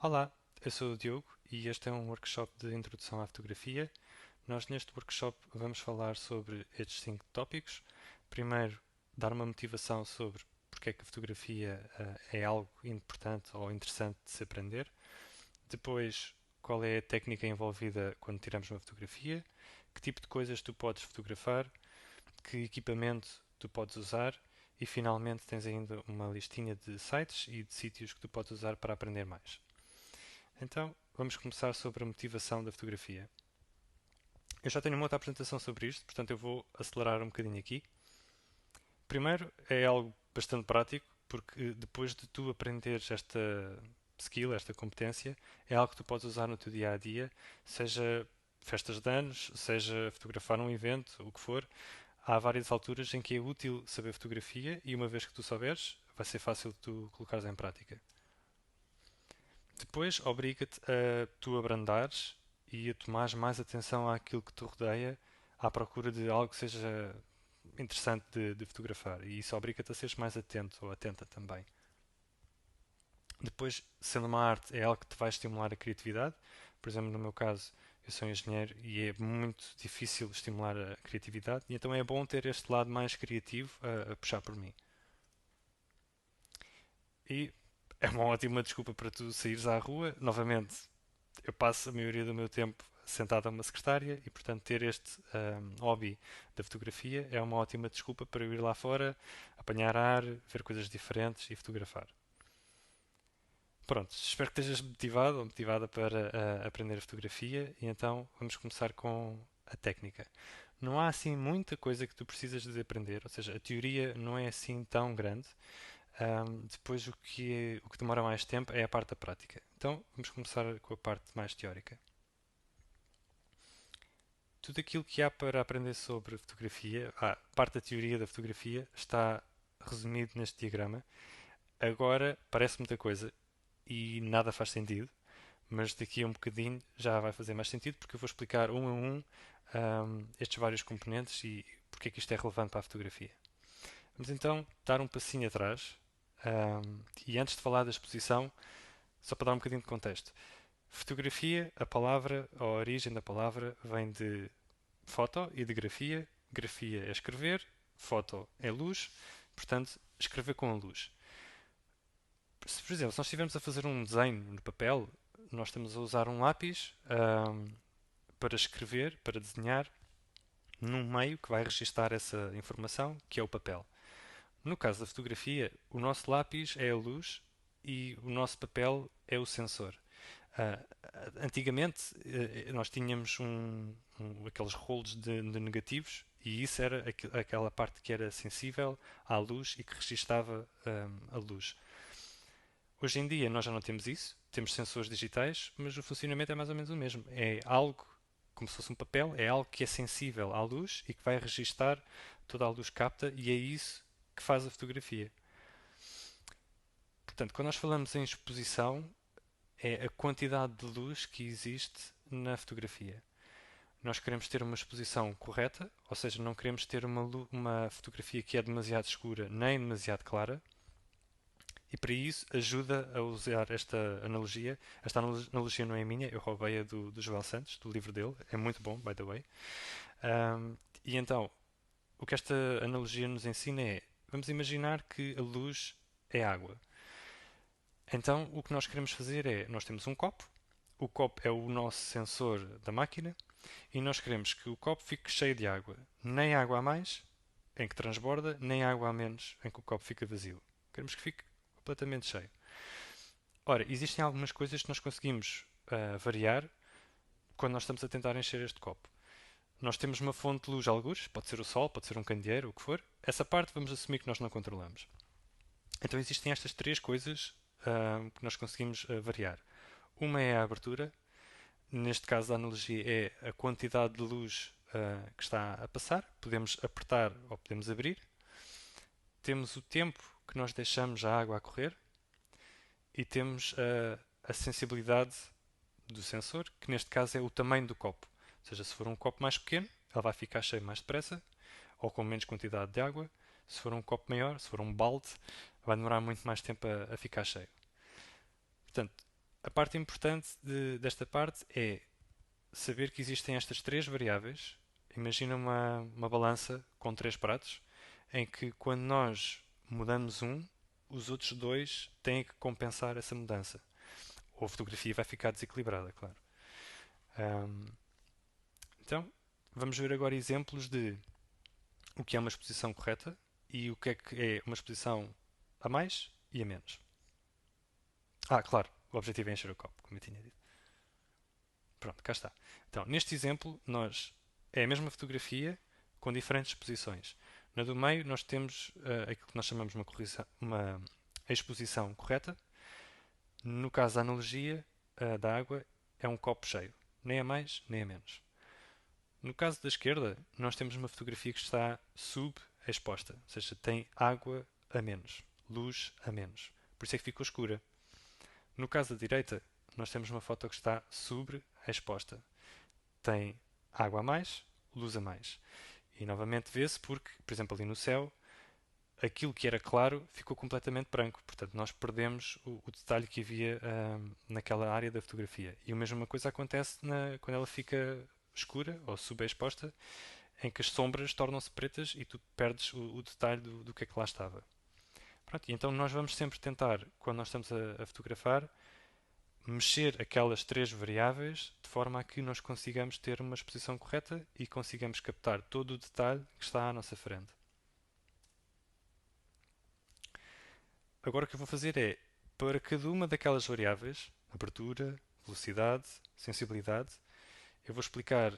Olá, eu sou o Diogo e este é um workshop de introdução à fotografia. Nós neste workshop vamos falar sobre estes 5 tópicos. Primeiro, dar uma motivação sobre porque é que a fotografia é algo importante ou interessante de se aprender. Depois, qual é a técnica envolvida quando tiramos uma fotografia, que tipo de coisas tu podes fotografar, que equipamento tu podes usar e finalmente tens ainda uma listinha de sites e de sítios que tu podes usar para aprender mais. Então, vamos começar sobre a motivação da fotografia. Eu já tenho uma outra apresentação sobre isto, portanto eu vou acelerar um bocadinho aqui. Primeiro, é algo bastante prático, porque depois de tu aprenderes esta skill, esta competência, é algo que tu podes usar no teu dia a dia, seja festas de anos, seja fotografar um evento, o que for. Há várias alturas em que é útil saber fotografia e uma vez que tu souberes, vai ser fácil de tu colocares em prática. Depois obriga-te a tu abrandares e a tomares mais atenção àquilo que te rodeia, à procura de algo que seja interessante de fotografar. E isso obriga-te a seres mais atento ou atenta também. Depois, sendo uma arte, é algo que te vai estimular a criatividade. Por exemplo, no meu caso, eu sou engenheiro e é muito difícil estimular a criatividade, e então é bom ter este lado mais criativo a puxar por mim. E é uma ótima desculpa para tu saíres à rua. Novamente, eu passo a maioria do meu tempo sentado a uma secretária e, portanto, ter este hobby da fotografia é uma ótima desculpa para eu ir lá fora, apanhar ar, ver coisas diferentes e fotografar. Pronto, espero que estejas motivado ou motivada para aprender a fotografia e então vamos começar com a técnica. Não há assim muita coisa que tu precisas de aprender, ou seja, a teoria não é assim tão grande. Depois o que demora mais tempo é a parte da prática. Então vamos começar com a parte mais teórica. Tudo aquilo que há para aprender sobre fotografia, a parte da teoria da fotografia, está resumido neste diagrama. Agora parece muita coisa e nada faz sentido, mas daqui a um bocadinho já vai fazer mais sentido porque eu vou explicar um a um, estes vários componentes e porque é que isto é relevante para a fotografia. Vamos então dar um passinho atrás e antes de falar da exposição, só para dar um bocadinho de contexto. Fotografia, a palavra, a origem da palavra vem de foto e de grafia. Grafia é escrever, foto é luz, portanto, escrever com a luz. Se, por exemplo, se nós estivermos a fazer um desenho no papel, nós estamos a usar um lápis para escrever, para desenhar, num meio que vai registar essa informação, que é o papel. No caso da fotografia, o nosso lápis é a luz e o nosso papel é o sensor. Ah, Antigamente nós tínhamos aqueles rolos de negativos e isso era aquela parte que era sensível à luz e que registava a luz. Hoje em dia nós já não temos isso, temos sensores digitais, mas o funcionamento é mais ou menos o mesmo. É algo como se fosse um papel, é algo que é sensível à luz e que vai registar toda a luz que capta e é isso que faz a fotografia. Portanto, quando nós falamos em exposição, é a quantidade de luz que existe na fotografia. Nós queremos ter uma exposição correta, ou seja, não queremos ter uma fotografia que é demasiado escura nem demasiado clara, e para isso ajuda a usar esta analogia. Esta analogia não é minha, eu roubei-a do Joel Santos, do livro dele, é muito bom, by the way. E então, o que esta analogia nos ensina é: vamos imaginar que a luz é água. Então, o que nós queremos fazer é: nós temos um copo, o copo é o nosso sensor da máquina, e nós queremos que o copo fique cheio de água. Nem água a mais, em que transborda, nem água a menos, em que o copo fica vazio. Queremos que fique completamente cheio. Ora, existem algumas coisas que nós conseguimos variar quando nós estamos a tentar encher este copo. Nós temos uma fonte de luz, algures, pode ser o sol, pode ser um candeeiro, o que for. Essa parte vamos assumir que nós não controlamos. Então existem estas 3 coisas que nós conseguimos variar. Uma é a abertura, neste caso a analogia é a quantidade de luz que está a passar. Podemos apertar ou podemos abrir. Temos o tempo que nós deixamos a água a correr e temos a sensibilidade do sensor, que neste caso é o tamanho do copo. Ou seja, se for um copo mais pequeno, ele vai ficar cheio mais depressa ou com menos quantidade de água. Se for um copo maior, se for um balde, vai demorar muito mais tempo a ficar cheio. Portanto, A parte importante desta parte é saber que existem estas três variáveis. Imagina uma balança com três pratos, em que quando nós mudamos um, os outros dois têm que compensar essa mudança. Ou a fotografia vai ficar desequilibrada, claro. Ahm, então, vamos ver agora exemplos de o que é uma exposição correta e o que é uma exposição a mais e a menos. Claro, o objetivo é encher o copo, como eu tinha dito. Pronto, cá está. Então, neste exemplo, é a mesma fotografia com diferentes posições. Na do meio, nós temos aquilo que nós chamamos uma exposição correta. No caso da analogia da água, é um copo cheio. Nem a mais, nem a menos. No caso da esquerda, nós temos uma fotografia que está subexposta, ou seja, tem água a menos, luz a menos. Por isso é que ficou escura. No caso da direita, nós temos uma foto que está sobreexposta. Tem água a mais, luz a mais. E novamente vê-se porque, por exemplo, ali no céu, aquilo que era claro ficou completamente branco. Portanto, nós perdemos o detalhe que havia naquela área da fotografia. E a mesma coisa acontece quando ela fica escura ou subexposta, em que as sombras tornam-se pretas e tu perdes o detalhe do que é que lá estava. Pronto, e então nós vamos sempre tentar, quando nós estamos a fotografar, mexer aquelas três variáveis de forma a que nós consigamos ter uma exposição correta e consigamos captar todo o detalhe que está à nossa frente. Agora o que eu vou fazer é, para cada uma daquelas variáveis, abertura, velocidade, sensibilidade, eu vou explicar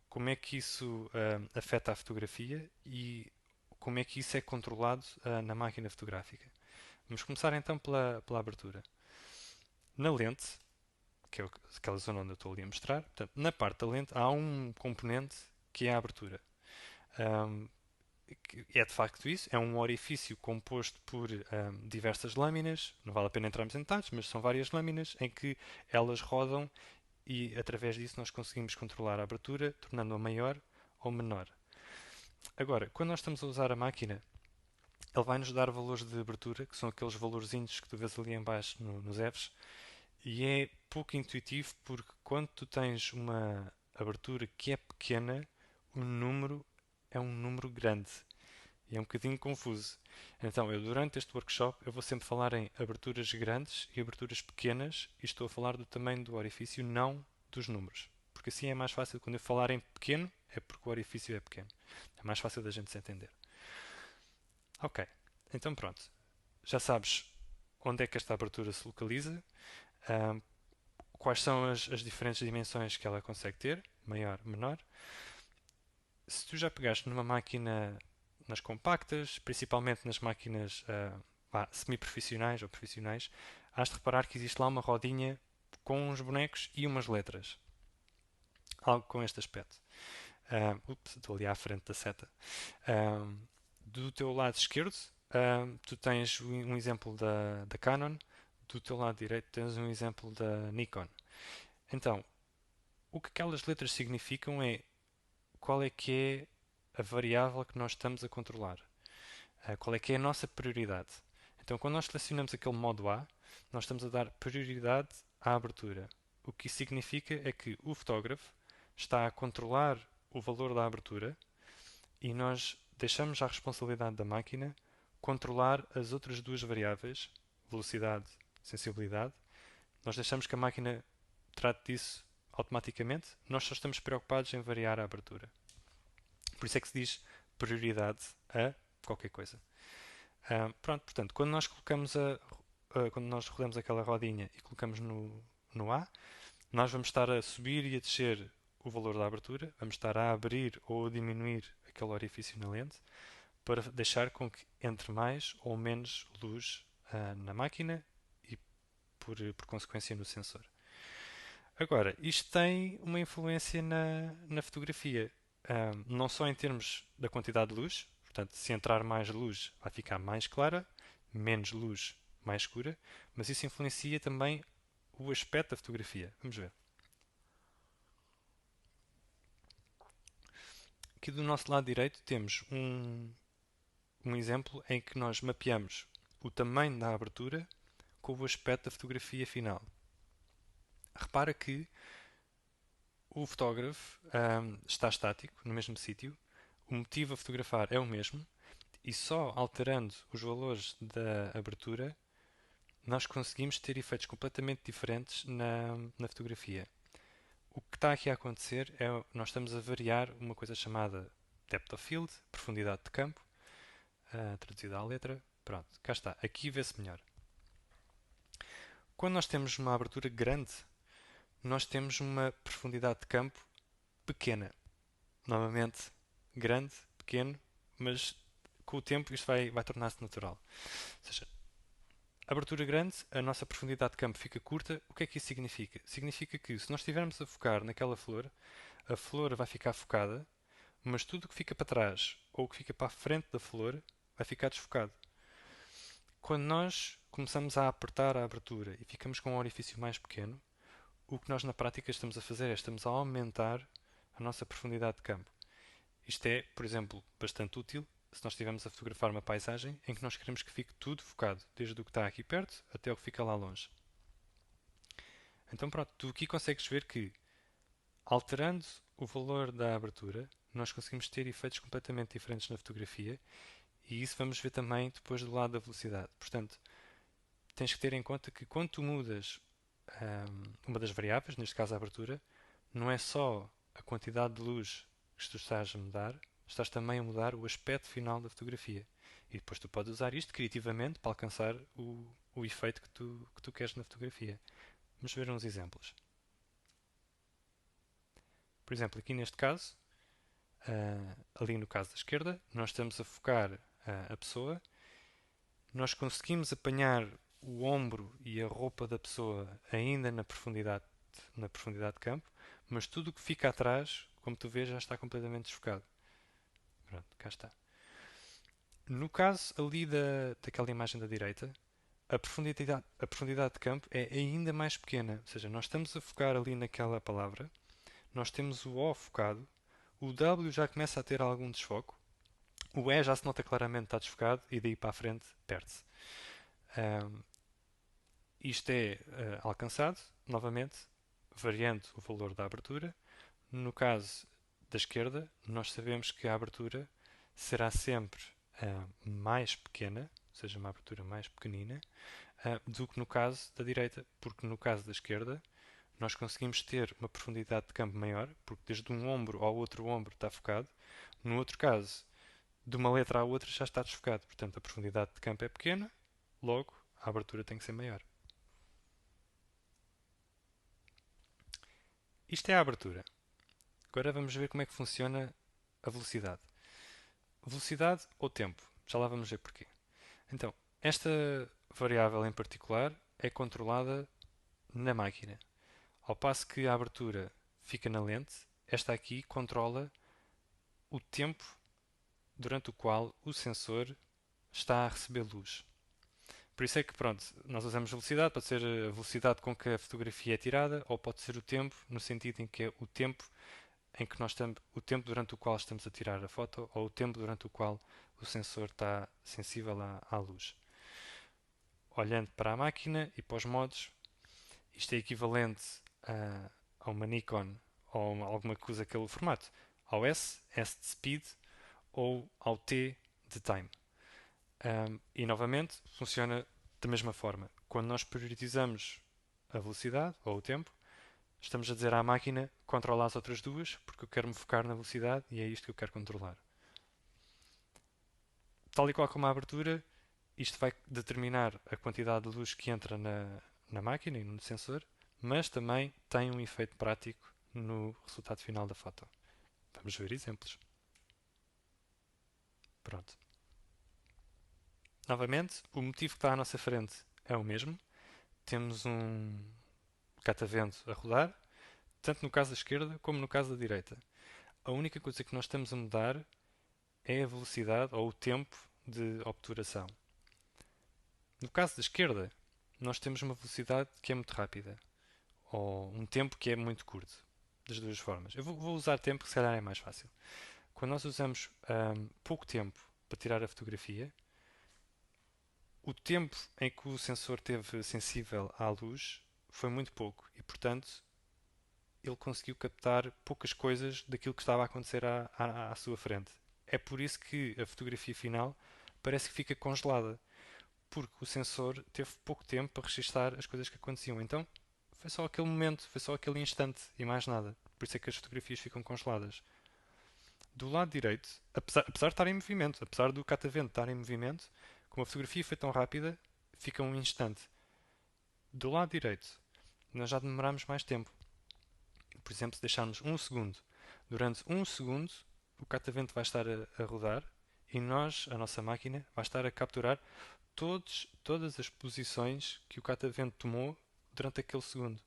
como é que isso afeta a fotografia e como é que isso é controlado na máquina fotográfica. Vamos começar então pela abertura. Na lente, que é aquela zona onde eu estou ali a mostrar, portanto, na parte da lente há um componente que é a abertura. Um, é de facto isso, é um orifício composto por diversas lâminas, não vale a pena entrarmos em detalhes, mas são várias lâminas em que elas rodam e através disso nós conseguimos controlar a abertura, tornando-a maior ou menor. Agora, quando nós estamos a usar a máquina, ele vai nos dar valores de abertura, que são aqueles valorzinhos que tu vês ali em baixo nos Fs, e é pouco intuitivo porque quando tu tens uma abertura que é pequena, o número é um número grande e é um bocadinho confuso. Então, eu durante este workshop eu vou sempre falar em aberturas grandes e aberturas pequenas e estou a falar do tamanho do orifício, não dos números. Porque assim é mais fácil, quando eu falar em pequeno, é porque o orifício é pequeno. É mais fácil da gente se entender. Ok, então pronto. Já sabes onde é que esta abertura se localiza, um, quais são as diferentes dimensões que ela consegue ter, maior, menor. Se tu já pegaste numa máquina nas compactas, principalmente nas máquinas semi-profissionais ou profissionais, has de reparar que existe lá uma rodinha com uns bonecos e umas letras. Algo com este aspecto. Estou ali à frente da seta. Do teu lado esquerdo, tu tens um exemplo da Canon. Do teu lado direito, tens um exemplo da Nikon. Então, o que aquelas letras significam é qual é que é a variável que nós estamos a controlar. Qual é que é a nossa prioridade. Então, quando nós selecionamos aquele modo A, nós estamos a dar prioridade à abertura. O que isso significa é que o fotógrafo está a controlar o valor da abertura e nós deixamos à responsabilidade da máquina controlar as outras duas variáveis, velocidade, sensibilidade. Nós deixamos que a máquina trate disso automaticamente, nós só estamos preocupados em variar a abertura. Por isso é que se diz prioridade a qualquer coisa. Pronto, portanto, quando nós quando nós rodamos aquela rodinha e colocamos no A, nós vamos estar a subir e a descer o valor da abertura, vamos estar a abrir ou a diminuir aquele orifício na lente para deixar com que entre mais ou menos luz na máquina e por consequência no sensor. Agora, isto tem uma influência na fotografia, não só em termos da quantidade de luz, portanto, se entrar mais luz vai ficar mais clara, menos luz mais escura, mas isso influencia também o aspecto da fotografia. Vamos ver. Aqui do nosso lado direito temos um exemplo em que nós mapeamos o tamanho da abertura com o aspecto da fotografia final. repara que o fotógrafo está estático no mesmo sítio, o motivo a fotografar é o mesmo e só alterando os valores da abertura nós conseguimos ter efeitos completamente diferentes na fotografia. O que está aqui a acontecer é nós estamos a variar uma coisa chamada depth of field, profundidade de campo, traduzida à letra. Pronto, cá está. Aqui vê-se melhor. Quando nós temos uma abertura grande, nós temos uma profundidade de campo pequena. Novamente, grande, pequeno, mas com o tempo isto vai tornar-se natural. Ou seja, abertura grande, a nossa profundidade de campo fica curta. O que é que isso significa? Significa que se nós estivermos a focar naquela flor, a flor vai ficar focada, mas tudo o que fica para trás ou o que fica para a frente da flor vai ficar desfocado. Quando nós começamos a apertar a abertura e ficamos com um orifício mais pequeno, o que nós na prática estamos a fazer é estamos a aumentar a nossa profundidade de campo. Isto é, por exemplo, bastante útil se nós estivermos a fotografar uma paisagem em que nós queremos que fique tudo focado, desde o que está aqui perto até o que fica lá longe. Então pronto, tu aqui consegues ver que alterando o valor da abertura, nós conseguimos ter efeitos completamente diferentes na fotografia e isso vamos ver também depois do lado da velocidade. Portanto, tens que ter em conta que quando tu mudas uma das variáveis, neste caso a abertura, não é só a quantidade de luz que tu estás a mudar, estás também a mudar o aspecto final da fotografia. E depois tu podes usar isto criativamente para alcançar o efeito que tu queres na fotografia. Vamos ver uns exemplos. Por exemplo, aqui neste caso, ali no caso da esquerda, nós estamos a focar a pessoa, nós conseguimos apanhar o ombro e a roupa da pessoa ainda na profundidade de campo, mas tudo o que fica atrás, como tu vês, já está completamente desfocado. Pronto, cá está. No caso ali daquela imagem da direita, a profundidade de campo é ainda mais pequena, ou seja, nós estamos a focar ali naquela palavra, nós temos o O focado, o W já começa a ter algum desfoco, o E já se nota claramente que está desfocado e daí para a frente perde-se. Isto é alcançado, novamente, variando o valor da abertura. No caso da esquerda, nós sabemos que a abertura será sempre mais pequena, ou seja, uma abertura mais pequenina, do que no caso da direita, porque no caso da esquerda nós conseguimos ter uma profundidade de campo maior, porque desde um ombro ao outro ombro está focado. No outro caso, de uma letra à outra já está desfocado, portanto a profundidade de campo é pequena, logo a abertura tem que ser maior. Isto é a abertura. Agora vamos ver como é que funciona a velocidade. Velocidade ou tempo? Já lá vamos ver porquê. Então, esta variável em particular é controlada na máquina. Ao passo que a abertura fica na lente, esta aqui controla o tempo durante o qual o sensor está a receber luz. Por isso é que, pronto, nós usamos velocidade, pode ser a velocidade com que a fotografia é tirada, ou pode ser o tempo, no sentido em que é o tempo em que nós estamos, o tempo durante o qual estamos a tirar a foto, ou o tempo durante o qual o sensor está sensível à luz. Olhando para a máquina e para os modos, isto é equivalente a uma Nikon ou alguma coisa daquele formato. Ao S de Speed, ou ao T de Time. E novamente funciona da mesma forma. Quando nós priorizamos a velocidade ou o tempo, estamos a dizer à máquina controlar as outras duas, porque eu quero me focar na velocidade e é isto que eu quero controlar. Tal e qual como a abertura, isto vai determinar a quantidade de luz que entra na máquina e no sensor, mas também tem um efeito prático no resultado final da foto. Vamos ver exemplos. Pronto. Novamente, o motivo que está à nossa frente é o mesmo. Temos um catavento a rodar, tanto no caso da esquerda como no caso da direita. A única coisa que nós estamos a mudar é a velocidade ou o tempo de obturação. No caso da esquerda, nós temos uma velocidade que é muito rápida, ou um tempo que é muito curto, das duas formas. Eu vou usar tempo, que se calhar é mais fácil. Quando nós usamos pouco tempo para tirar a fotografia, o tempo em que o sensor esteve sensível à luz foi muito pouco e, portanto, ele conseguiu captar poucas coisas daquilo que estava a acontecer à sua frente. É por isso que a fotografia final parece que fica congelada, porque o sensor teve pouco tempo para registar as coisas que aconteciam. Então, foi só aquele momento, foi só aquele instante e mais nada. Por isso é que as fotografias ficam congeladas. Do lado direito, apesar de estar em movimento, apesar do catavento estar em movimento, como a fotografia foi tão rápida, fica um instante. Do lado direito, nós já demoramos mais tempo. Por exemplo, se deixarmos um segundo. Durante um segundo, o catavento vai estar a rodar e nós, a nossa máquina, vai estar a capturar todas as posições que o catavento tomou durante aquele segundo.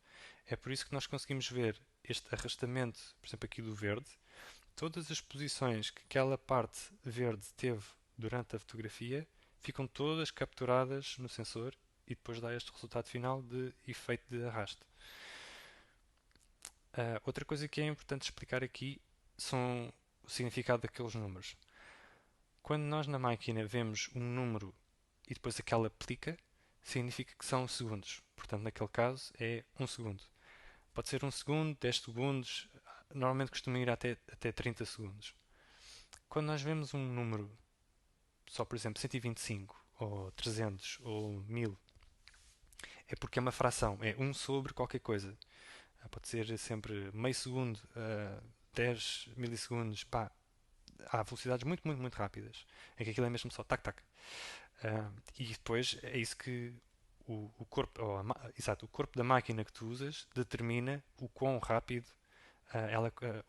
É por isso que nós conseguimos ver este arrastamento, por exemplo, aqui do verde, todas as posições que aquela parte verde teve durante a fotografia ficam todas capturadas no sensor e depois dá este resultado final de efeito de arrasto. Outra coisa que é importante explicar aqui são o significado daqueles números. Quando nós na máquina vemos um número e depois aquela aplica, significa que são segundos. Portanto, naquele caso é um segundo. Pode ser um segundo, 10 segundos, normalmente costuma ir até 30 segundos. Quando nós vemos um número, só por exemplo 125, ou 300, ou 1000, é porque é uma fração, é um sobre qualquer coisa. Pode ser sempre meio segundo, 10 milissegundos, pá, há velocidades muito, muito, muito rápidas, em que aquilo é mesmo só tac-tac. E depois é isso que o corpo, exato, o corpo da máquina que tu usas determina o quão rápido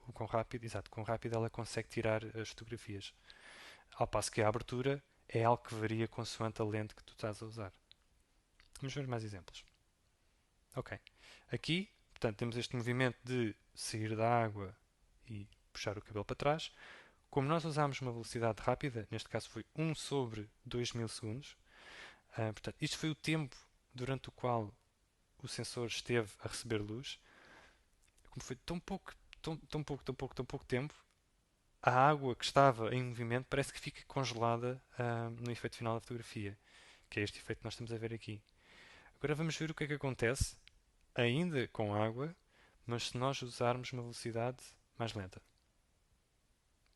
o quão rápido, exato, quão rápido ela consegue tirar as fotografias. Ao passo que a abertura é algo que varia consoante a lente que tu estás a usar. Vamos ver mais exemplos. Ok. Aqui, portanto, temos este movimento de sair da água e puxar o cabelo para trás. Como nós usámos uma velocidade rápida, neste caso foi 1 sobre 2 milissegundos, portanto, isto foi o tempo durante o qual o sensor esteve a receber luz. Como foi tão pouco, tão pouco tempo, a água que estava em movimento parece que fica congelada no efeito final da fotografia, que é este efeito que nós estamos a ver aqui. Agora vamos ver o que é que acontece, ainda com água, mas se nós usarmos uma velocidade mais lenta.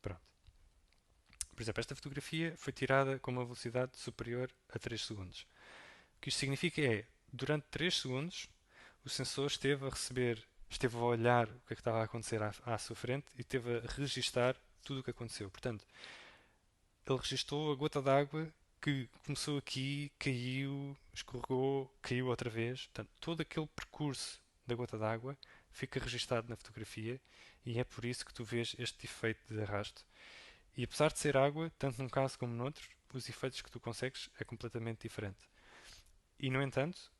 Pronto. Por exemplo, esta fotografia foi tirada com uma velocidade superior a 3 segundos. O que isto significa é, durante 3 segundos, o sensor esteve a olhar o que é que estava a acontecer à sua frente e esteve a registar tudo o que aconteceu. Portanto, ele registou a gota d'água que começou aqui, caiu, escorregou, caiu outra vez. Portanto, todo aquele percurso da gota d'água fica registado na fotografia e é por isso que tu vês este efeito de arrasto. E apesar de ser água, tanto num caso como no outro, os efeitos que tu consegues é completamente diferente. E no entanto,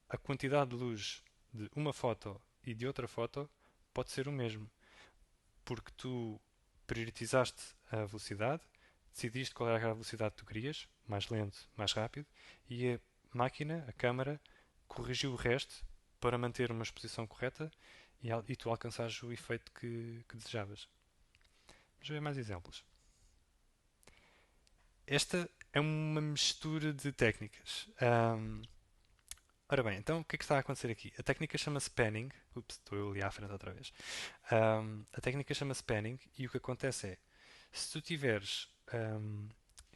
a quantidade de luz de uma foto e de outra foto pode ser o mesmo, porque tu prioritizaste a velocidade, decidiste qual era a velocidade que tu querias, mais lento, mais rápido, e a máquina, a câmara, corrigiu o resto para manter uma exposição correta e tu alcançares o efeito que desejavas. Vamos ver mais exemplos. Esta é uma mistura de técnicas. Ora bem, então o que é que está a acontecer aqui? A técnica chama-se panning. Ups, estou eu ali à frente outra vez. A técnica chama-se panning e o que acontece é, se tu tiveres,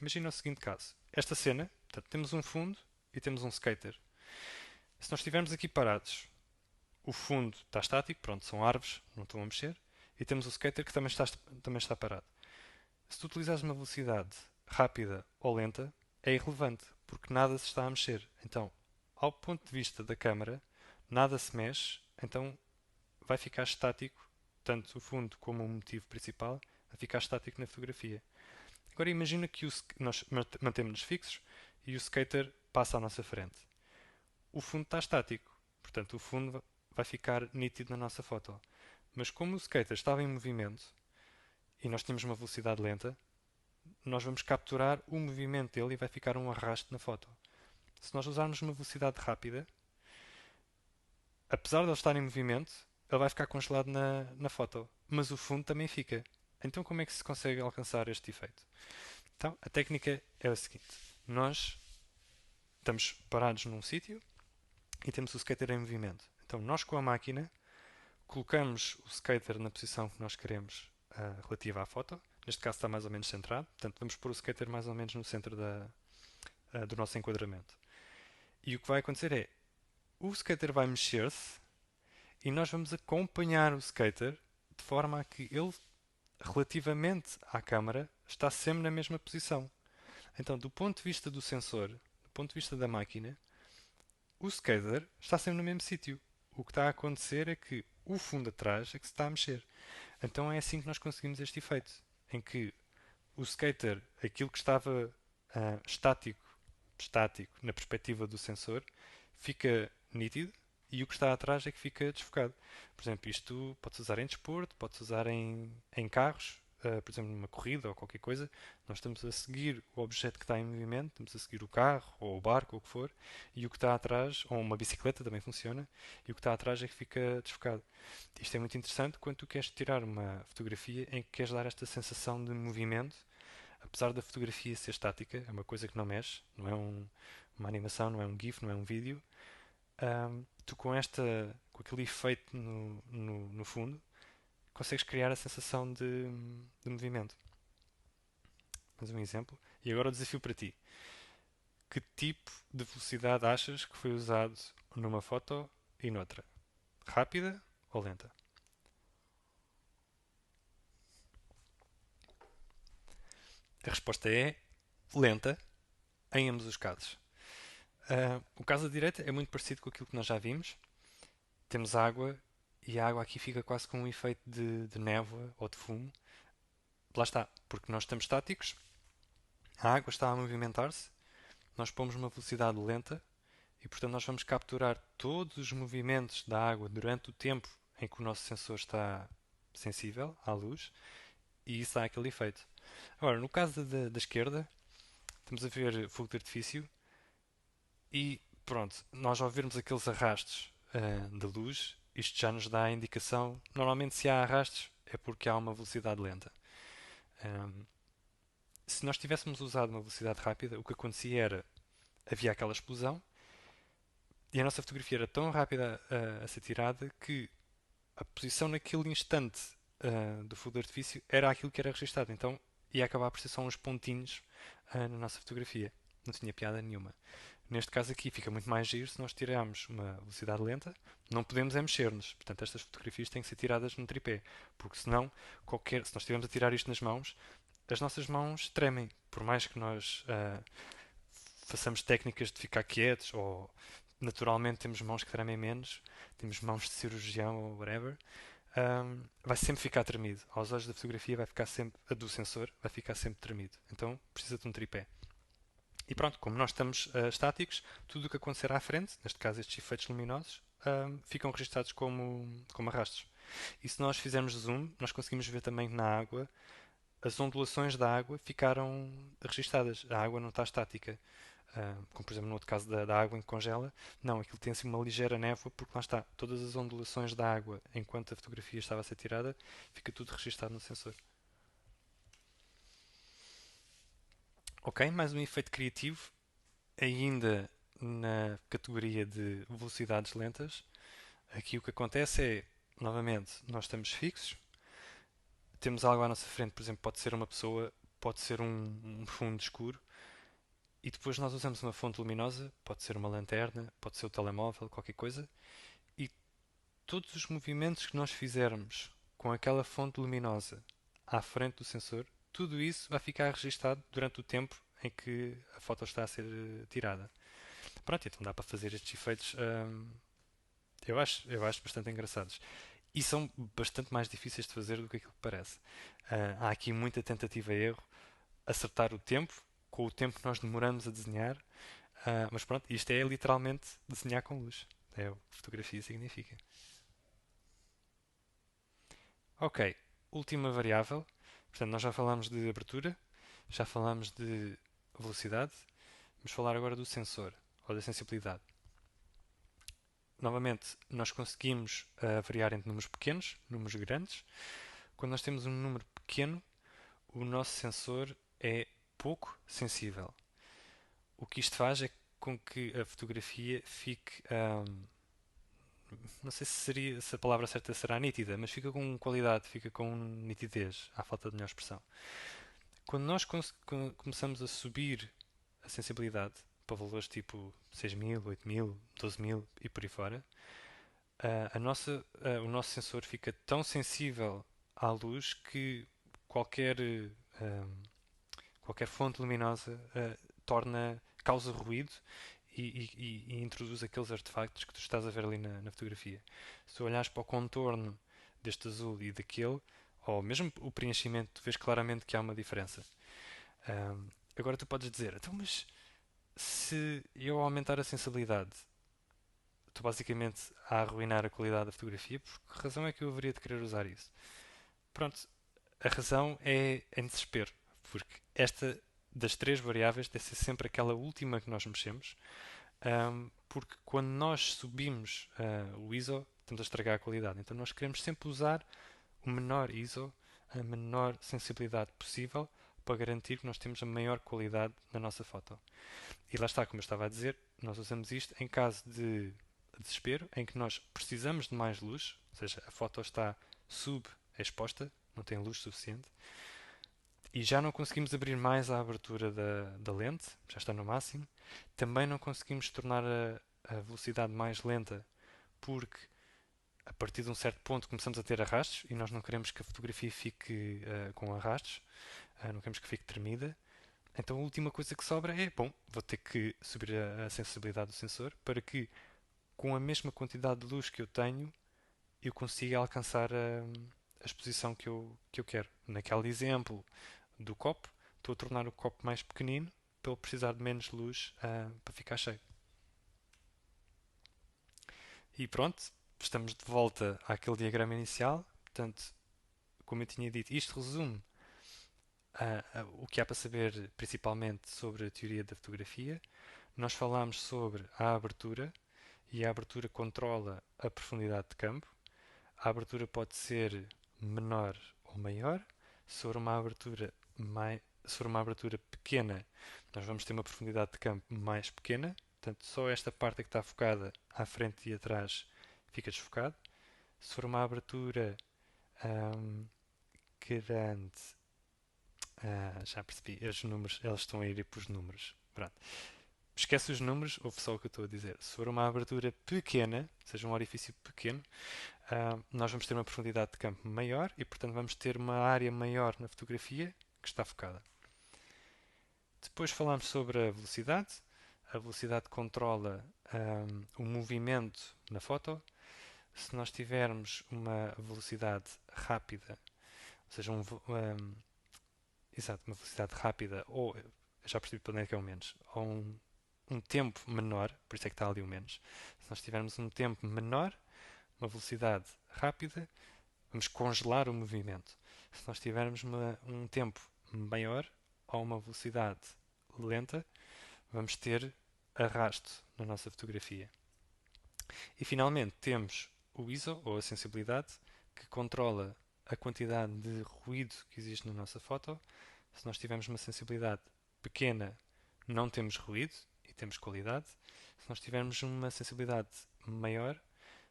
imagina o seguinte caso. Esta cena, portanto, temos um fundo e temos um skater. Se nós estivermos aqui parados, o fundo está estático, pronto, são árvores, não estão a mexer, e temos o skater que também está parado. Se tu utilizares uma velocidade rápida ou lenta, é irrelevante, porque nada se está a mexer. Então, ao ponto de vista da câmara, nada se mexe, então vai ficar estático, tanto o fundo como o motivo principal, vai ficar estático na fotografia. Agora imagina que nós mantemos-nos fixos e o skater passa à nossa frente. O fundo está estático, portanto o fundo vai ficar nítido na nossa foto. Mas como o skater estava em movimento e nós tínhamos uma velocidade lenta, nós vamos capturar o movimento dele e vai ficar um arrasto na foto. Se nós usarmos uma velocidade rápida, apesar de ele estar em movimento, ele vai ficar congelado na foto, mas o fundo também fica. Então como é que se consegue alcançar este efeito? Então, a técnica é a seguinte. Nós estamos parados num sítio, e temos o skater em movimento. Então nós com a máquina colocamos o skater na posição que nós queremos relativa à foto. Neste caso está mais ou menos centrado, portanto vamos pôr o skater mais ou menos no centro do nosso enquadramento. E o que vai acontecer é, o skater vai mexer-se e nós vamos acompanhar o skater de forma a que ele, relativamente à câmara, está sempre na mesma posição. Então, do ponto de vista do sensor, do ponto de vista da máquina, o skater está sempre no mesmo sítio. O que está a acontecer é que o fundo atrás é que se está a mexer. Então é assim que nós conseguimos este efeito, em que o skater, aquilo que estava estático, na perspectiva do sensor, fica nítido e o que está atrás é que fica desfocado. Por exemplo, isto pode-se usar em desporto, pode-se usar em carros, por exemplo, numa corrida ou qualquer coisa. Nós estamos a seguir o objeto que está em movimento, estamos a seguir o carro ou o barco ou o que for, e o que está atrás, ou uma bicicleta também funciona, e o que está atrás é que fica desfocado. Isto é muito interessante quando tu queres tirar uma fotografia em que queres dar esta sensação de movimento, apesar da fotografia ser estática, é uma coisa que não mexe, não é uma animação, não é um GIF, não é um vídeo. Tu com aquele efeito no fundo, consegues criar a sensação de movimento. Mais um exemplo. E agora o desafio para ti. Que tipo de velocidade achas que foi usado numa foto e noutra? Rápida ou lenta? A resposta é lenta em ambos os casos. O caso da direita é muito parecido com aquilo que nós já vimos. Temos água e a água aqui fica quase com um efeito de névoa ou de fumo. Lá está, porque nós estamos estáticos, a água está a movimentar-se, nós pomos uma velocidade lenta e, portanto, nós vamos capturar todos os movimentos da água durante o tempo em que o nosso sensor está sensível à luz e isso dá aquele efeito. Agora, no caso da esquerda, estamos a ver fogo de artifício e pronto, nós ao vermos aqueles arrastos de luz, isto já nos dá a indicação. Normalmente, se há arrastos, é porque há uma velocidade lenta. Um, se nós tivéssemos usado uma velocidade rápida, o que acontecia era havia aquela explosão e a nossa fotografia era tão rápida a ser tirada que a posição naquele instante do fogo de artifício era aquilo que era registado. Então ia acabar por ser só uns pontinhos na nossa fotografia. Não tinha piada nenhuma. Neste caso aqui fica muito mais giro se nós tirarmos uma velocidade lenta. Não podemos é mexer-nos. Portanto, estas fotografias têm que ser tiradas no tripé. Porque senão, se nós estivermos a tirar isto nas mãos, as nossas mãos tremem. Por mais que nós façamos técnicas de ficar quietos ou naturalmente temos mãos que tremem menos, temos mãos de cirurgião ou whatever, vai sempre ficar tremido. Aos olhos da fotografia vai ficar sempre, a do sensor vai ficar sempre tremido. Então precisa de um tripé. E pronto, como nós estamos estáticos, tudo o que acontecer à frente, neste caso estes efeitos luminosos, ficam registados como arrastos. E se nós fizermos zoom, nós conseguimos ver também na água as ondulações da água ficaram registadas. A água não está estática. Como por exemplo no outro caso da água em que congela, não, aquilo tem assim uma ligeira névoa porque lá está, todas as ondulações da água enquanto a fotografia estava a ser tirada, fica tudo registado no sensor. Ok, mais um efeito criativo, ainda na categoria de velocidades lentas. Aqui o que acontece é, novamente, nós estamos fixos, temos algo à nossa frente, por exemplo, pode ser uma pessoa, pode ser um fundo escuro, e depois nós usamos uma fonte luminosa, pode ser uma lanterna, pode ser o telemóvel, qualquer coisa, e todos os movimentos que nós fizermos com aquela fonte luminosa à frente do sensor, tudo isso vai ficar registado durante o tempo em que a foto está a ser tirada. Pronto, então dá para fazer estes efeitos, eu acho bastante engraçados. E são bastante mais difíceis de fazer do que aquilo que parece. Há aqui muita tentativa e erro, acertar o tempo, com o tempo que nós demoramos a desenhar. Mas pronto, isto é literalmente desenhar com luz. É o que fotografia significa. Ok, última variável. Portanto, nós já falámos de abertura, já falámos de velocidade. Vamos falar agora do sensor, ou da sensibilidade. Novamente, nós conseguimos variar entre números pequenos, números grandes. Quando nós temos um número pequeno, o nosso sensor é pouco sensível. O que isto faz é que com que a fotografia fique, não sei se a palavra certa será nítida, mas fica com qualidade, fica com nitidez, à falta de melhor expressão. Quando nós começamos a subir a sensibilidade para valores tipo 6.000, 8.000, 12.000 e por aí fora, o nosso sensor fica tão sensível à luz que qualquer, qualquer fonte luminosa causa ruído e introduz aqueles artefactos que tu estás a ver ali na fotografia. Se tu olhares para o contorno deste azul e daquele, ou mesmo o preenchimento, tu vês claramente que há uma diferença. Agora tu podes dizer, então, mas se eu aumentar a sensibilidade, estou basicamente a arruinar a qualidade da fotografia, por que razão é que eu haveria de querer usar isso? Pronto, a razão é em desespero, porque esta das três variáveis deve ser sempre aquela última que nós mexemos, porque quando nós subimos o ISO, estamos a estragar a qualidade. Então nós queremos sempre usar o menor ISO, a menor sensibilidade possível, para garantir que nós temos a maior qualidade na nossa foto. E lá está, como eu estava a dizer, nós usamos isto em caso de desespero, em que nós precisamos de mais luz, ou seja, a foto está subexposta, não tem luz suficiente, e já não conseguimos abrir mais a abertura da lente, já está no máximo. Também não conseguimos tornar a velocidade mais lenta, porque a partir de um certo ponto começamos a ter arrastos e nós não queremos que a fotografia fique com arrastos, não queremos que fique tremida. Então a última coisa que sobra é, bom, vou ter que subir a sensibilidade do sensor para que com a mesma quantidade de luz que eu tenho eu consiga alcançar a exposição que eu quero. Naquele exemplo do copo, estou a tornar o copo mais pequenino para ele precisar de menos luz para ficar cheio. E pronto, estamos de volta àquele diagrama inicial. Portanto, como eu tinha dito, isto resume o que há para saber principalmente sobre a teoria da fotografia. Nós falámos sobre a abertura e a abertura controla a profundidade de campo. A abertura pode ser menor ou maior. Se for uma abertura, se for uma abertura pequena, nós vamos ter uma profundidade de campo mais pequena. Portanto, só esta parte que está focada à frente e atrás fica desfocado. Se for uma abertura grande, já percebi, os números, eles estão a ir para os números. Pronto. Esquece os números, ouve só o que eu estou a dizer. Se for uma abertura pequena, seja um orifício pequeno, nós vamos ter uma profundidade de campo maior e, portanto, vamos ter uma área maior na fotografia que está focada. Depois falamos sobre a velocidade. A velocidade controla o movimento na foto. Se nós tivermos uma velocidade rápida, ou seja, exato, uma velocidade rápida, ou já percebi para onde é que é o menos, ou um tempo menor, por isso é que está ali o menos. Se nós tivermos um tempo menor, uma velocidade rápida, vamos congelar o movimento. Se nós tivermos um tempo maior ou uma velocidade lenta, vamos ter arrasto na nossa fotografia. E finalmente temos o ISO, ou a sensibilidade, que controla a quantidade de ruído que existe na nossa foto. Se nós tivermos uma sensibilidade pequena, não temos ruído e temos qualidade. Se nós tivermos uma sensibilidade maior,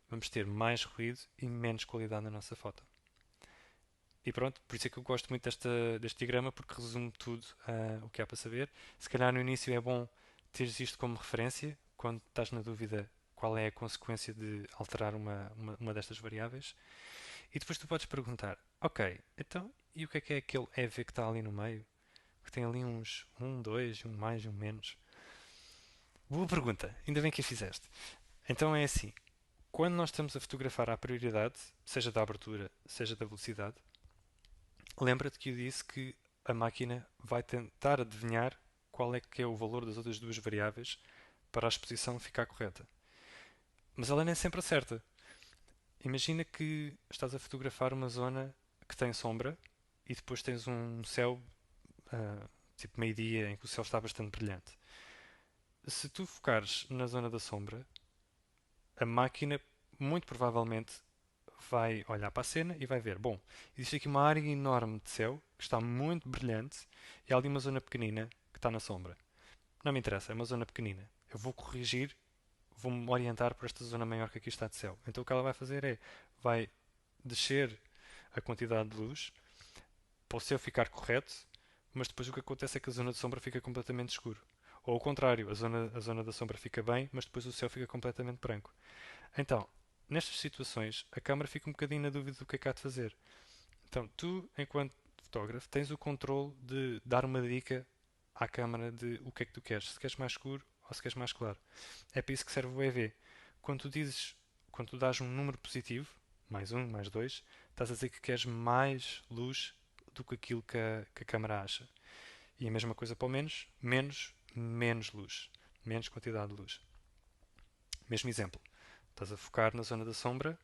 vamos ter mais ruído e menos qualidade na nossa foto. E pronto, por isso é que eu gosto muito deste diagrama, porque resume tudo o que há para saber. Se calhar no início é bom teres isto como referência, quando estás na dúvida qual é a consequência de alterar uma destas variáveis. E depois tu podes perguntar, ok, então, e o que é aquele EV que está ali no meio? Que tem ali uns 1, 2, um mais e um menos. Boa pergunta, ainda bem que a fizeste. Então é assim, quando nós estamos a fotografar à prioridade, seja da abertura, seja da velocidade, lembra-te que eu disse que a máquina vai tentar adivinhar qual é que é o valor das outras duas variáveis para a exposição ficar correta. Mas ela nem sempre acerta. Imagina que estás a fotografar uma zona que tem sombra e depois tens um céu, tipo meio-dia, em que o céu está bastante brilhante. Se tu focares na zona da sombra, a máquina muito provavelmente vai olhar para a cena e vai ver, bom, existe aqui uma área enorme de céu que está muito brilhante e há ali uma zona pequenina que está na sombra. Não me interessa, é uma zona pequenina. eu vou corrigir, vou-me orientar para esta zona maior que aqui está de céu. Então o que ela vai fazer é, vai descer a quantidade de luz para o céu ficar correto, mas depois o que acontece é que a zona de sombra fica completamente escuro. Ou ao contrário, a zona da sombra fica bem, mas depois o céu fica completamente branco. Então, nestas situações, a câmara fica um bocadinho na dúvida do que há de fazer. Então, tu, enquanto fotógrafo, tens o controle de dar uma dica à câmara de o que é que tu queres, se queres mais escuro ou se queres mais claro. É para isso que serve o EV. Quando tu dizes, quando tu dás um número positivo, mais um, mais dois, estás a dizer que queres mais luz do que aquilo que a câmara acha. E a mesma coisa para o menos, menos luz, menos quantidade de luz. Mesmo exemplo, estás a focar na zona da sombra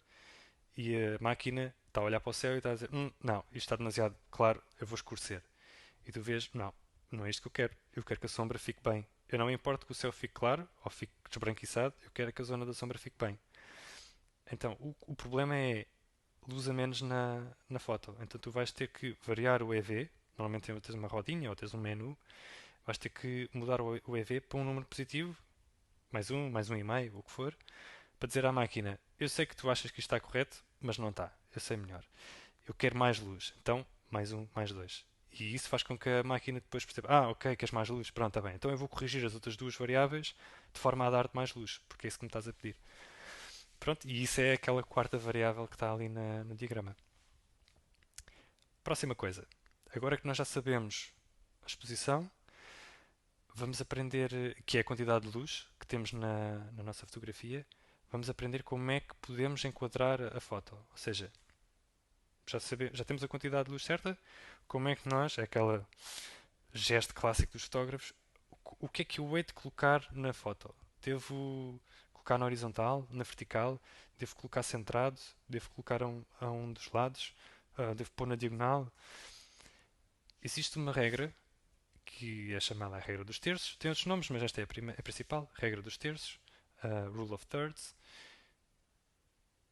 e a máquina está a olhar para o céu e está a dizer: não, isto está demasiado claro, eu vou escurecer. E tu vês: não, não é isto que eu quero que a sombra fique bem. Eu não me importo que o céu fique claro ou fique desbranquiçado, eu quero que a zona da sombra fique bem. Então, o problema é luz a menos na foto. Então tu vais ter que variar o EV, normalmente tens uma rodinha ou tens um menu, vais ter que mudar o EV para um número positivo, mais um e meio, o que for, para dizer à máquina: eu sei que tu achas que isto está correto, mas não está, eu sei melhor. Eu quero mais luz, então mais um, mais dois. E isso faz com que a máquina depois perceba: ok, queres mais luz? Pronto, está bem. Então eu vou corrigir as outras duas variáveis de forma a dar-te mais luz, porque é isso que me estás a pedir. Pronto, e isso é aquela quarta variável que está ali no diagrama. Próxima coisa. Agora que nós já sabemos a exposição, vamos aprender, que é a quantidade de luz que temos na nossa fotografia, vamos aprender como é que podemos enquadrar a foto. Ou seja, já temos a quantidade de luz certa, como é que nós, é aquela gesto clássico dos fotógrafos, o que é que eu hei de colocar na foto? Devo colocar na horizontal, na vertical? Devo colocar centrado? Devo colocar a um dos lados? Devo pôr na diagonal? Existe uma regra que é chamada a regra dos terços. Tem outros nomes, mas esta é a principal, regra dos terços, Rule of Thirds.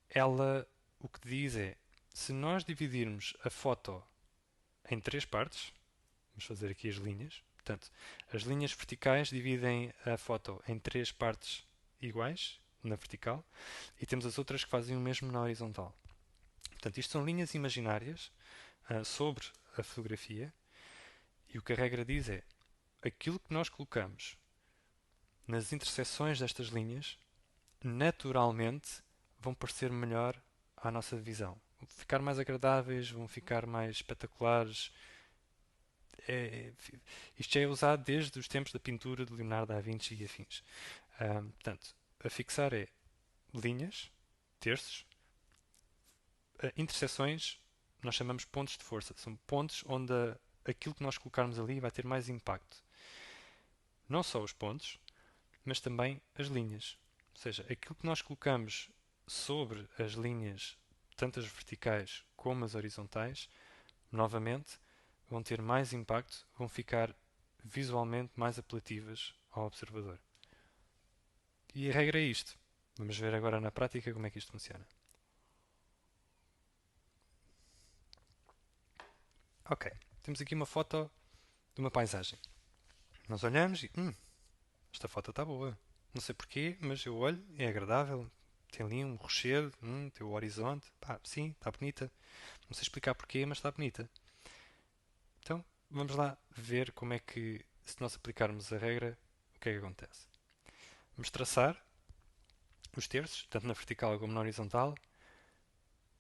Ela o que diz é, se nós dividirmos a foto em três partes, vamos fazer aqui as linhas, portanto, as linhas verticais dividem a foto em três partes iguais, na vertical, e temos as outras que fazem o mesmo na horizontal. Portanto, isto são linhas imaginárias sobre a fotografia, e o que a regra diz é, aquilo que nós colocamos nas intersecções destas linhas, naturalmente vão parecer melhor à nossa visão. Vão ficar mais agradáveis, vão ficar mais espetaculares. É, isto já é usado desde os tempos da pintura de Leonardo da Vinci e afins. Portanto, a fixar é linhas, terços, interseções, nós chamamos pontos de força. São pontos onde aquilo que nós colocarmos ali vai ter mais impacto. Não só os pontos, mas também as linhas. Ou seja, aquilo que nós colocamos sobre as linhas, tanto as verticais como as horizontais, novamente, vão ter mais impacto, vão ficar visualmente mais apelativas ao observador. E a regra é isto. Vamos ver agora na prática como é que isto funciona. Ok, temos aqui uma foto de uma paisagem. Nós olhamos e, esta foto está boa. Não sei porquê, mas eu olho, é agradável. Tem ali um rochedo, tem o horizonte. Pá, sim, está bonita. Não sei explicar porquê, mas está bonita. Então, vamos lá ver como é que, se nós aplicarmos a regra, o que é que acontece. Vamos traçar os terços, tanto na vertical como na horizontal,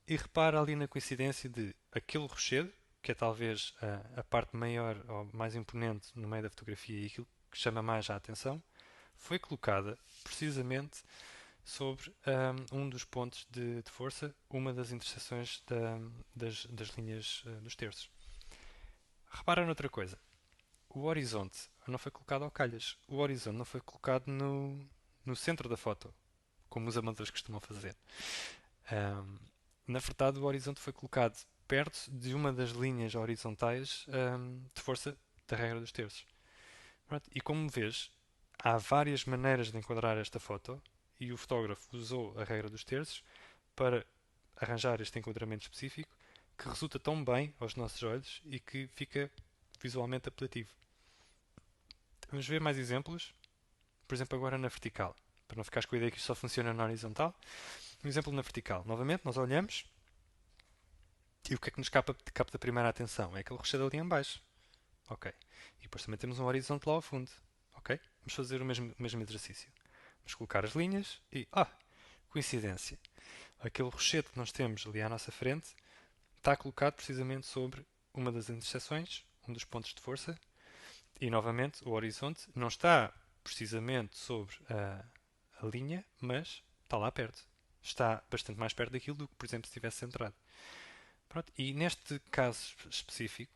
e repara ali na coincidência de aquele rochedo, que é talvez a parte maior ou mais imponente no meio da fotografia e aquilo que chama mais a atenção, foi colocada precisamente sobre um dos pontos de força, uma das interseções das linhas dos terços. Repara noutra coisa. O horizonte não foi colocado ao calhas. O horizonte não foi colocado no centro da foto, como os amadores costumam fazer. Um, Na verdade, o horizonte foi colocado perto de uma das linhas horizontais de força da regra dos terços. Pronto. E como vês, há várias maneiras de enquadrar esta foto e o fotógrafo usou a regra dos terços para arranjar este enquadramento específico que resulta tão bem aos nossos olhos e que fica visualmente apelativo. Vamos ver mais exemplos. por exemplo, agora na vertical, para não ficares com a ideia que isto só funciona na horizontal. Um exemplo na vertical. Novamente, nós olhamos e o que é que nos capta primeiro a atenção? É aquele rochedo ali em baixo. Ok. E depois também temos um horizonte lá ao fundo. Ok? Vamos fazer o mesmo exercício. Vamos colocar as linhas e, coincidência. Aquele rochedo que nós temos ali à nossa frente está colocado precisamente sobre uma das intersecções, um dos pontos de força, e novamente o horizonte não está precisamente sobre a linha, mas está lá perto. Está bastante mais perto daquilo do que, por exemplo, se estivesse centrado. Pronto. E neste caso específico,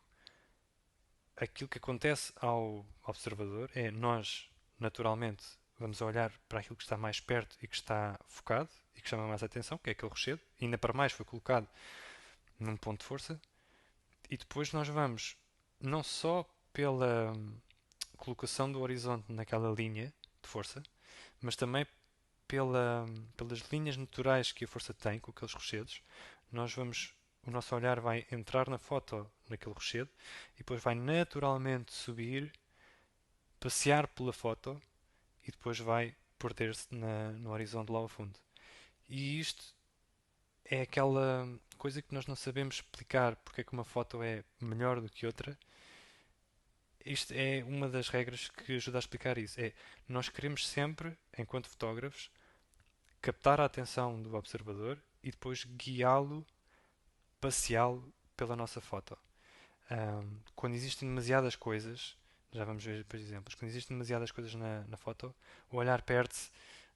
aquilo que acontece ao observador é nós, naturalmente, vamos olhar para aquilo que está mais perto e que está focado e que chama mais a atenção, que é aquele rochedo. E ainda para mais foi colocado num ponto de força. E depois nós vamos, não só pela colocação do horizonte naquela linha de força, mas também pelas linhas naturais que a força tem com aqueles rochedos, o nosso olhar vai entrar na foto naquele rochedo e depois vai naturalmente subir, passear pela foto e depois vai perder-se no horizonte lá ao fundo. E isto é aquela coisa que nós não sabemos explicar porque é que uma foto é melhor do que outra. Isto é uma das regras que ajuda a explicar isso. Nós queremos sempre, enquanto fotógrafos, captar a atenção do observador e depois guiá-lo, passeá-lo pela nossa foto. Quando existem demasiadas coisas, já vamos ver depois exemplos, quando existem demasiadas coisas na foto, o olhar perde-se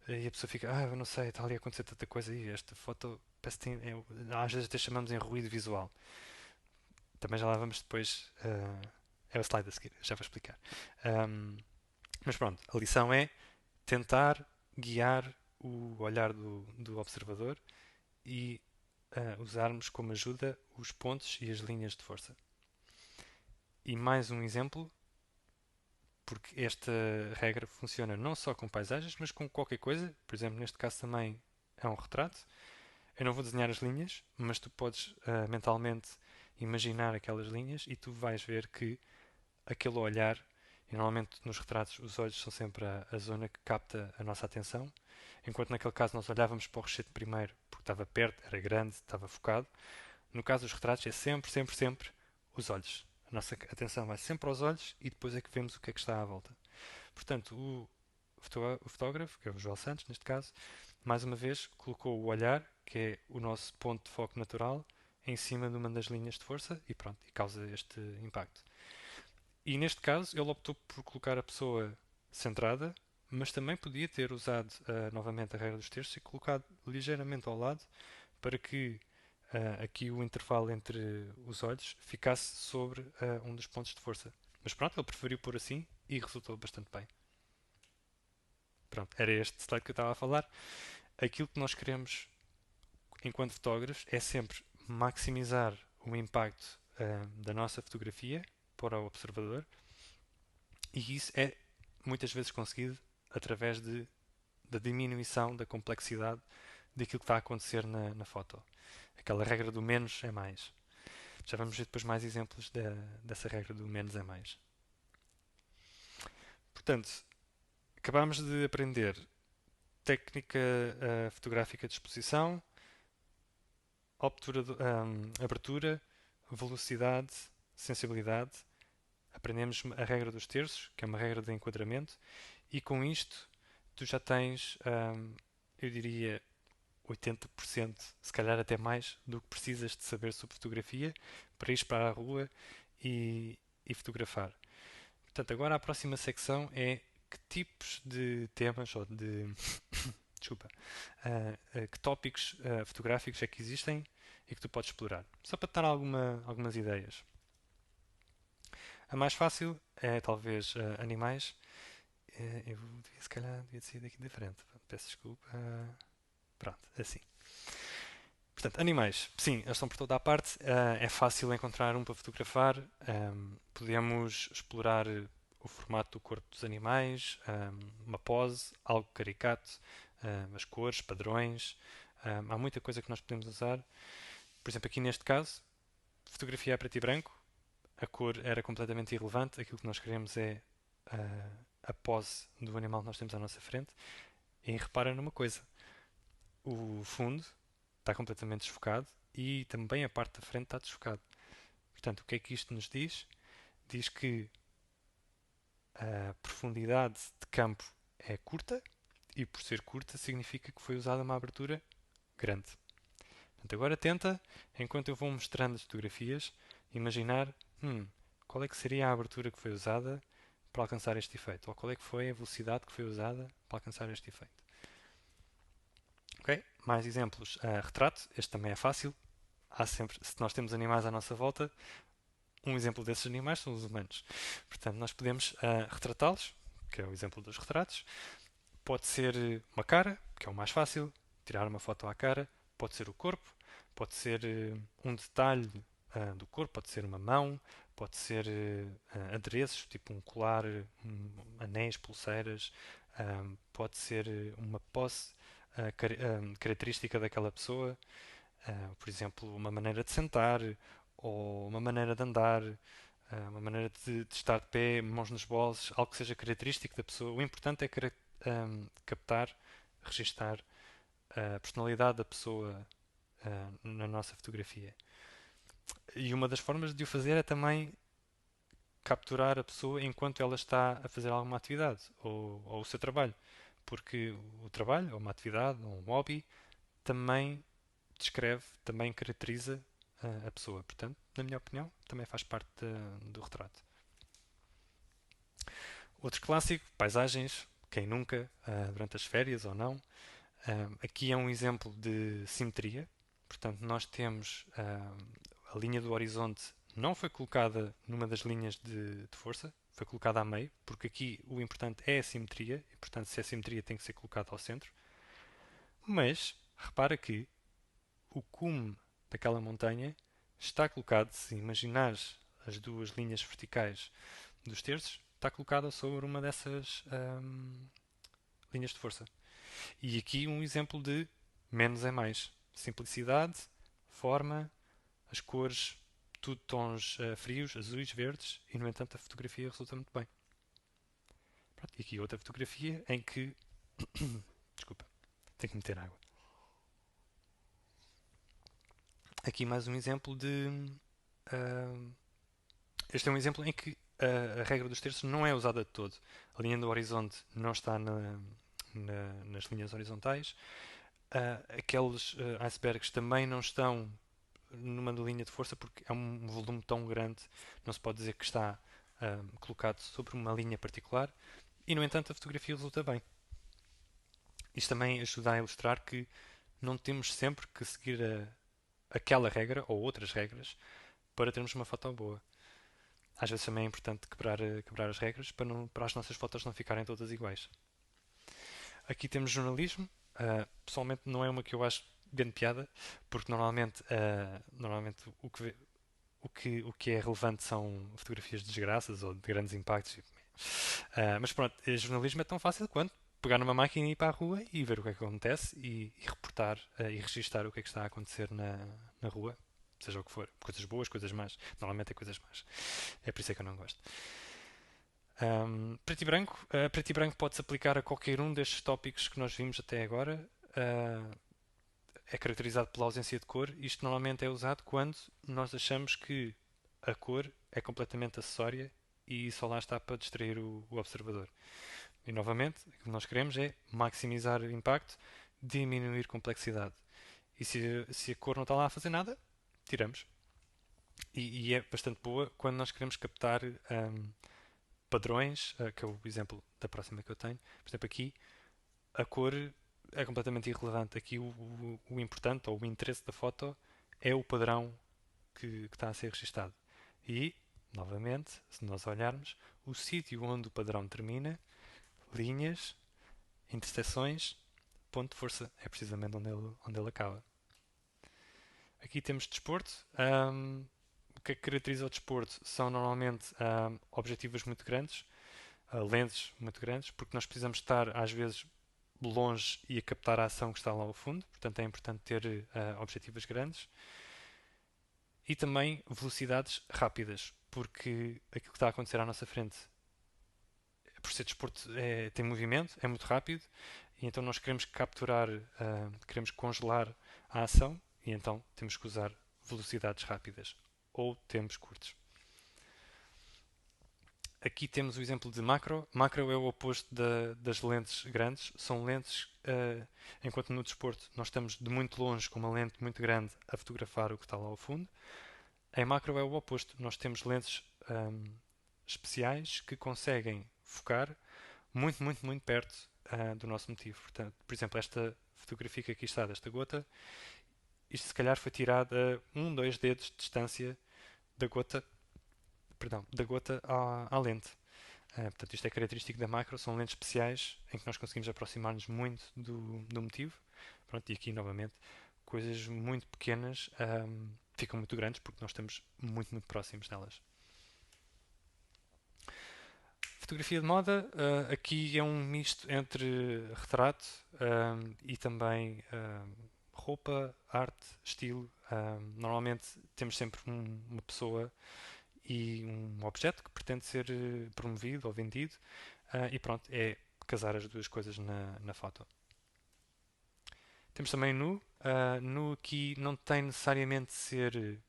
e a pessoa fica, eu não sei, está ali a acontecer tanta coisa e esta foto parece que às vezes até chamamos em ruído visual. Também já lá vamos depois, é o slide a seguir, já vou explicar. Mas pronto, a lição é tentar guiar o olhar do observador e usarmos como ajuda os pontos e as linhas de força. E mais um exemplo, porque esta regra funciona não só com paisagens, mas com qualquer coisa. Por exemplo, neste caso também é um retrato. Eu não vou desenhar as linhas, mas tu podes mentalmente imaginar aquelas linhas e tu vais ver que aquele olhar, e normalmente nos retratos os olhos são sempre a zona que capta a nossa atenção, enquanto naquele caso nós olhávamos para o rochedo primeiro porque estava perto, era grande, estava focado. No caso dos retratos é sempre, sempre, sempre os olhos. A nossa atenção vai sempre aos olhos e depois é que vemos o que é que está à volta. Portanto, o fotógrafo, que é o João Santos neste caso, mais uma vez colocou o olhar, que é o nosso ponto de foco natural, em cima de uma das linhas de força e pronto, e causa este impacto. E neste caso ele optou por colocar a pessoa centrada, mas também podia ter usado novamente a regra dos terços e colocado ligeiramente ao lado para que aqui o intervalo entre os olhos ficasse sobre um dos pontos de força. Mas pronto, ele preferiu pôr assim e resultou bastante bem. Pronto, era este slide que eu estava a falar. Aquilo que nós queremos enquanto fotógrafos é sempre maximizar o impacto da nossa fotografia para o observador e isso é muitas vezes conseguido através da diminuição da complexidade daquilo que está a acontecer na foto. Aquela regra do menos é mais. Já vamos ver depois mais exemplos dessa regra do menos é mais. Portanto, acabámos de aprender técnica fotográfica de exposição, abertura, velocidade, sensibilidade. Aprendemos a regra dos terços, que é uma regra de enquadramento, e com isto tu já tens, eu diria, 80%, se calhar até mais, do que precisas de saber sobre fotografia para ir para a rua e fotografar. Portanto, agora a próxima secção é que tipos de temas ou de desculpa, que tópicos fotográficos é que existem e que tu podes explorar. Só para te dar algumas ideias. A mais fácil é talvez animais. Se calhar devia sair daqui de frente. Peço desculpa. Pronto, assim. Portanto, animais, sim, eles estão por toda a parte. É fácil encontrar um para fotografar. Podemos explorar o formato do corpo dos animais, uma pose, algo caricato, as cores, padrões. Há muita coisa que nós podemos usar. Por exemplo, aqui neste caso, fotografia a preto e branco. A cor era completamente irrelevante. Aquilo que nós queremos é a pose do animal que nós temos à nossa frente. E repara numa coisa: o fundo está completamente desfocado e também a parte da frente está desfocado. Portanto, o que é que isto nos diz? Diz que a profundidade de campo é curta e, por ser curta, significa que foi usada uma abertura grande. Portanto, agora tenta, enquanto eu vou mostrando as fotografias, imaginar qual é que seria a abertura que foi usada para alcançar este efeito, ou qual é que foi a velocidade que foi usada para alcançar este efeito. Ok? Mais exemplos. Retrato, este também é fácil. Há sempre, se nós temos animais à nossa volta, um exemplo desses animais são os humanos. Portanto, nós podemos retratá-los, que é o exemplo dos retratos. Pode ser uma cara, que é o mais fácil, tirar uma foto à cara. Pode ser o corpo, pode ser um detalhe do corpo, pode ser uma mão, pode ser adereços, tipo um colar, anéis, pulseiras, pode ser uma posse característica daquela pessoa, por exemplo, uma maneira de sentar, ou uma maneira de andar, uma maneira de estar de pé, mãos nos bolsos, algo que seja característico da pessoa. O importante é captar, registar a personalidade da pessoa na nossa fotografia. E uma das formas de o fazer é também capturar a pessoa enquanto ela está a fazer alguma atividade ou o seu trabalho. Porque o trabalho, ou uma atividade, ou um hobby, também descreve, também caracteriza a pessoa. Portanto, na minha opinião, também faz parte do retrato. Outro clássico, paisagens. Quem nunca, durante as férias ou não. Aqui é um exemplo de simetria. Portanto, nós temos a linha do horizonte não foi colocada numa das linhas de força, foi colocada a meio, porque aqui o importante é a simetria, e portanto, se é simetria, tem que ser colocada ao centro. Mas repara que o cume daquela montanha está colocado, se imaginares as duas linhas verticais dos terços, está colocada sobre uma dessas linhas de força. E aqui um exemplo de menos é mais. Simplicidade, forma, as cores, tudo tons frios, azuis, verdes, e no entanto a fotografia resulta muito bem. Pronto, e aqui outra fotografia em que. Desculpa, tenho que meter água. Aqui mais um exemplo de. Uh, este é um exemplo em que a regra dos terços não é usada de todo. A linha do horizonte não está nas linhas horizontais. Aqueles icebergs também não estão numa linha de força porque é um volume tão grande, não se pode dizer que está colocado sobre uma linha particular e, no entanto, a fotografia resulta bem. Isto também ajuda a ilustrar que não temos sempre que seguir aquela regra ou outras regras para termos uma foto boa. Às vezes também é importante quebrar as regras para as nossas fotos não ficarem todas iguais. Aqui temos jornalismo. Pessoalmente não é uma que eu acho grande piada, porque normalmente o que é relevante são fotografias de desgraças ou de grandes impactos. Mas pronto, jornalismo é tão fácil quanto pegar numa máquina e ir para a rua e ver o que é que acontece e reportar e registar o que é que está a acontecer na rua, seja o que for. Coisas boas, coisas más. Normalmente é coisas más. É por isso é que eu não gosto. Preto e branco. Preto e branco pode-se aplicar a qualquer um destes tópicos que nós vimos até agora. É caracterizado pela ausência de cor. Isto normalmente é usado quando nós achamos que a cor é completamente acessória e só lá está para distrair o observador. E novamente, o que nós queremos é maximizar o impacto, diminuir complexidade. E se a cor não está lá a fazer nada, tiramos. E é bastante boa quando nós queremos captar padrões, que é o exemplo da próxima que eu tenho. Por exemplo, aqui a cor é completamente irrelevante. Aqui o importante ou o interesse da foto é o padrão que está a ser registado. E, novamente, se nós olharmos, o sítio onde o padrão termina, linhas, interseções, ponto de força, é precisamente onde ele acaba. Aqui temos desporto. O que é que caracteriza o desporto são normalmente objetivos muito grandes, lentes muito grandes, porque nós precisamos estar às vezes longe e a captar a ação que está lá ao fundo, portanto é importante ter objetivos grandes. E também velocidades rápidas, porque aquilo que está a acontecer à nossa frente por ser desporto, tem movimento, é muito rápido, e então nós queremos capturar, queremos congelar a ação, e então temos que usar velocidades rápidas ou tempos curtos. Aqui temos o exemplo de macro. Macro é o oposto das lentes grandes. São lentes, enquanto no desporto nós estamos de muito longe com uma lente muito grande a fotografar o que está lá ao fundo. Em macro é o oposto. Nós temos lentes especiais que conseguem focar muito, muito, muito perto do nosso motivo. Portanto, por exemplo, esta fotografia que aqui está desta gota, isto se calhar foi tirado a 2 dedos de distância da gota, perdão, da gota à lente. Portanto, isto é característico da macro, são lentes especiais em que nós conseguimos aproximar-nos muito do motivo. Pronto, e aqui novamente, coisas muito pequenas ficam muito grandes porque nós estamos muito, muito próximos delas. Fotografia de moda, aqui é um misto entre retrato e também roupa, arte, estilo. Normalmente temos sempre uma pessoa e um objeto que pretende ser promovido ou vendido e pronto, é casar as duas coisas na foto. Temos também nu. Nu aqui não tem necessariamente de ser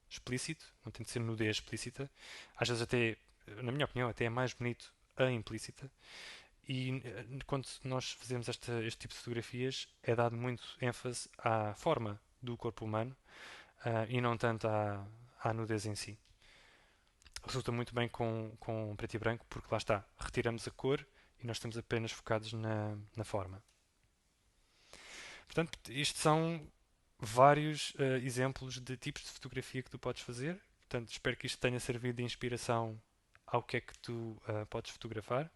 explícito, não tem de ser nudez explícita. Às vezes até, na minha opinião, até é mais bonito a implícita. E quando nós fazemos este tipo de fotografias, é dado muito ênfase à forma do corpo humano e não tanto à nudez em si. Resulta muito bem com preto e branco, porque lá está, retiramos a cor e nós estamos apenas focados na forma. Portanto, isto são vários exemplos de tipos de fotografia que tu podes fazer. Portanto, espero que isto tenha servido de inspiração ao que é que tu podes fotografar.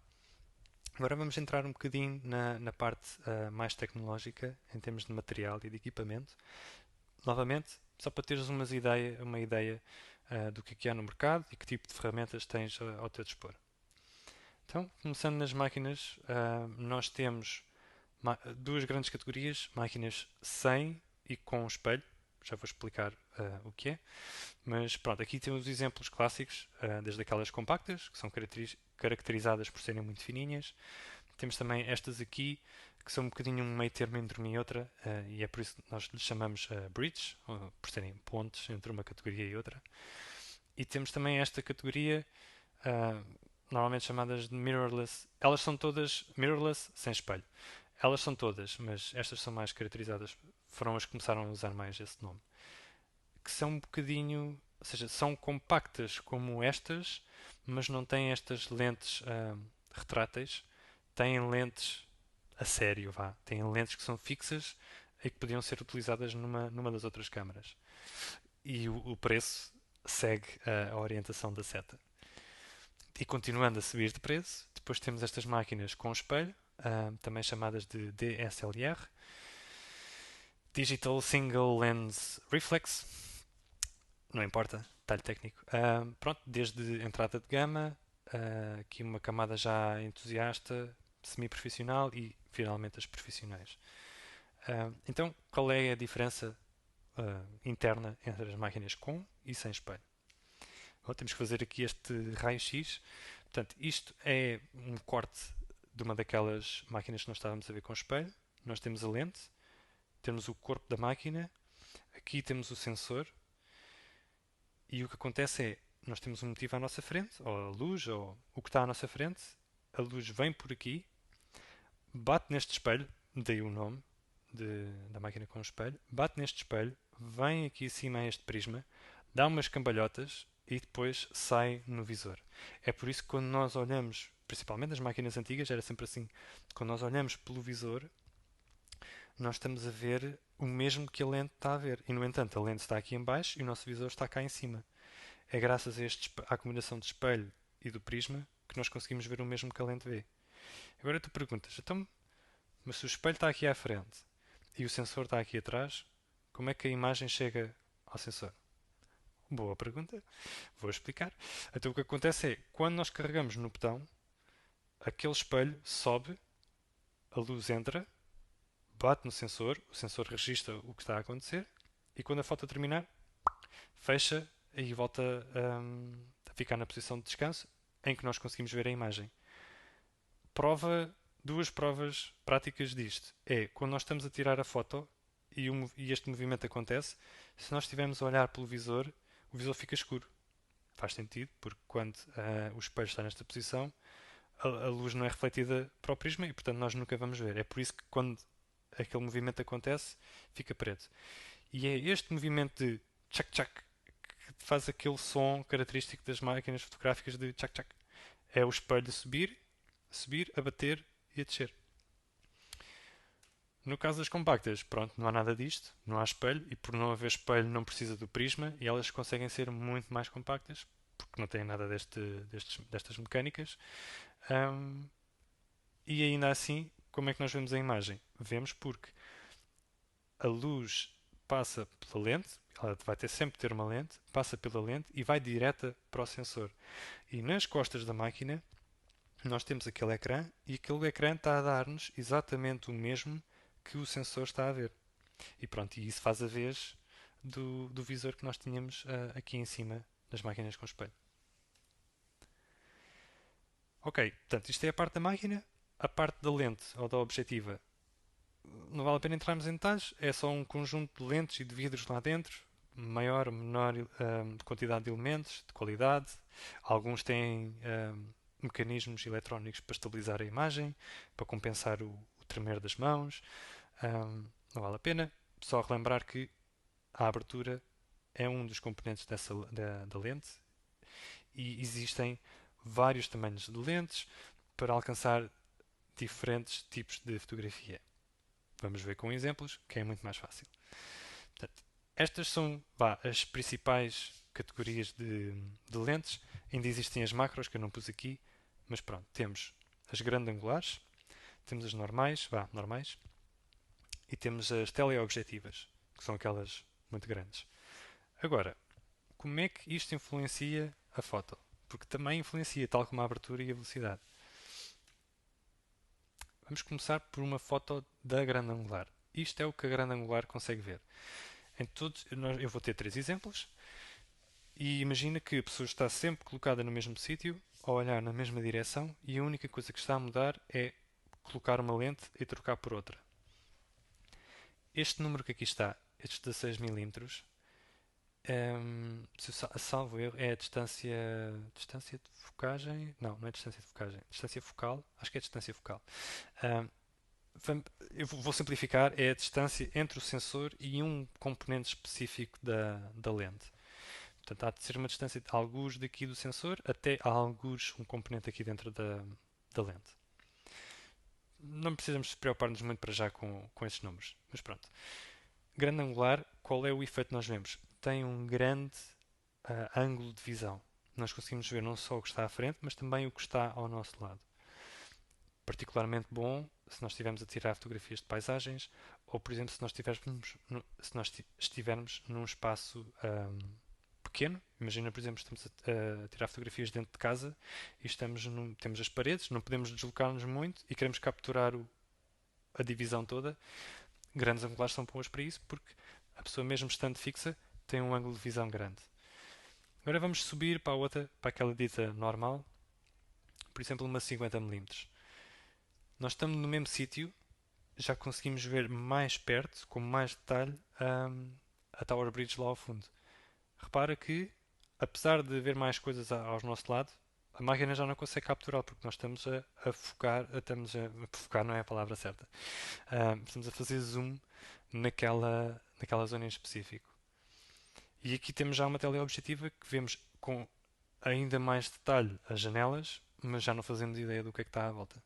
Agora vamos entrar um bocadinho na parte mais tecnológica, em termos de material e de equipamento. Novamente, só para teres uma ideia do que há no mercado e que tipo de ferramentas tens ao teu dispor. Então, começando nas máquinas, nós temos duas grandes categorias, máquinas sem e com espelho. Já vou explicar o que é. Mas pronto, aqui temos os exemplos clássicos, desde aquelas compactas, que são caracterizadas por serem muito fininhas. Temos também estas aqui, que são um bocadinho um meio termo entre uma e outra, e é por isso que nós lhes chamamos bridge, por serem pontes entre uma categoria e outra. E temos também esta categoria, normalmente chamadas de mirrorless. Elas são todas mirrorless, sem espelho. Elas são todas, mas estas são mais caracterizadas, foram as que começaram a usar mais esse nome. Que são um bocadinho, ou seja, são compactas como estas, mas não têm estas lentes retráteis, têm lentes a sério, vá. Têm lentes que são fixas e que podiam ser utilizadas numa das outras câmaras. E o preço segue a orientação da seta. E continuando a subir de preço, depois temos estas máquinas com espelho, também chamadas de DSLR, Digital Single Lens Reflex, não importa, detalhe técnico. Pronto, desde entrada de gama, aqui uma camada já entusiasta, semi-profissional e finalmente as profissionais. Então, qual é a diferença interna entre as máquinas com e sem espelho? Bom, temos que fazer aqui este raio-x. Portanto, isto é um corte de uma daquelas máquinas que nós estávamos a ver com espelho. Nós temos a lente, temos o corpo da máquina, aqui temos o sensor, e o que acontece é, nós temos um motivo à nossa frente, ou a luz, ou o que está à nossa frente, a luz vem por aqui, bate neste espelho, daí o nome da máquina com espelho, bate neste espelho, vem aqui acima a este prisma, dá umas cambalhotas e depois sai no visor. É por isso que quando nós olhamos, principalmente nas máquinas antigas, era sempre assim, quando nós olhamos pelo visor, nós estamos a ver o mesmo que a lente está a ver. E, no entanto, a lente está aqui em baixo e o nosso visor está cá em cima. É graças à combinação de espelho e do prisma que nós conseguimos ver o mesmo que a lente vê. Agora tu perguntas, então, mas se o espelho está aqui à frente e o sensor está aqui atrás, como é que a imagem chega ao sensor? Boa pergunta, vou explicar. Então o que acontece é, quando nós carregamos no botão, aquele espelho sobe, a luz entra, bate no sensor, o sensor registra o que está a acontecer e quando a foto terminar, fecha e volta a ficar na posição de descanso em que nós conseguimos ver a imagem. duas provas práticas disto. É quando nós estamos a tirar a foto e este movimento acontece, se nós estivermos a olhar pelo visor, o visor fica escuro. Faz sentido, porque quando o espelho está nesta posição, a luz não é refletida para o prisma e, portanto, nós nunca vamos ver. É por isso que quando aquele movimento acontece, fica preto. E é este movimento de tchac-tchac que faz aquele som característico das máquinas fotográficas de tchac-tchac. É o espelho a subir, a bater e a descer. No caso das compactas, pronto, não há nada disto, não há espelho e por não haver espelho não precisa do prisma e elas conseguem ser muito mais compactas porque não têm nada destas mecânicas. Ahm, e ainda assim, como é que nós vemos a imagem? Vemos porque a luz passa pela lente, ela vai ter sempre ter uma lente, passa pela lente e vai direta para o sensor. E nas costas da máquina nós temos aquele ecrã e aquele ecrã está a dar-nos exatamente o mesmo que o sensor está a ver. E pronto, e isso faz a vez do visor que nós tínhamos aqui em cima das máquinas com espelho. Ok, portanto, isto é a parte da máquina. A parte da lente ou da objetiva, não vale a pena entrarmos em detalhes, é só um conjunto de lentes e de vidros lá dentro, maior ou menor quantidade de elementos, de qualidade. Alguns têm mecanismos eletrónicos para estabilizar a imagem, para compensar o tremer das mãos. Não vale a pena. Só relembrar que a abertura é um dos componentes da lente e existem vários tamanhos de lentes para alcançar diferentes tipos de fotografia. Vamos ver com exemplos, que é muito mais fácil. Portanto, estas são as principais categorias de lentes. Ainda existem as macros, que eu não pus aqui, mas pronto, temos as grande-angulares, temos as normais, e temos as teleobjetivas, que são aquelas muito grandes. Agora, como é que isto influencia a foto? Porque também influencia, tal como a abertura e a velocidade. Vamos começar por uma foto da grande angular. Isto é o que a grande angular consegue ver. Eu vou ter três exemplos e imagina que a pessoa está sempre colocada no mesmo sítio, a olhar na mesma direção e a única coisa que está a mudar é colocar uma lente e trocar por outra. Este número que aqui está, estes 16 milímetros, se eu salvo erro, é a distância de focagem. Não, não é distância de focagem. Distância focal. Acho que é distância focal. Um, eu vou simplificar. É a distância entre o sensor e um componente específico da lente. Portanto, há de ser uma distância de alguns daqui do sensor até alguns um componente aqui dentro da lente. Não precisamos preocupar-nos muito para já com esses números. Mas pronto. Grande angular, qual é o efeito que nós vemos? Tem um grande ângulo de visão. Nós conseguimos ver não só o que está à frente, mas também o que está ao nosso lado. Particularmente bom se nós estivermos a tirar fotografias de paisagens ou, por exemplo, se nós estivermos num espaço pequeno. Imagina, por exemplo, estamos a tirar fotografias dentro de casa e temos as paredes, não podemos deslocar-nos muito e queremos capturar a divisão toda. Grandes angulares são boas para isso porque a pessoa, mesmo estando fixa, tem um ângulo de visão grande. Agora vamos subir para aquela dita normal, por exemplo, uma 50mm. Nós estamos no mesmo sítio, já conseguimos ver mais perto, com mais detalhe, a Tower Bridge lá ao fundo. Repara que, apesar de ver mais coisas ao nosso lado, a máquina já não consegue capturar porque nós estamos a focar, focar não é a palavra certa. Estamos a fazer zoom naquela zona em específico. E aqui temos já uma teleobjetiva que vemos com ainda mais detalhe as janelas, mas já não fazemos ideia do que é que está à volta.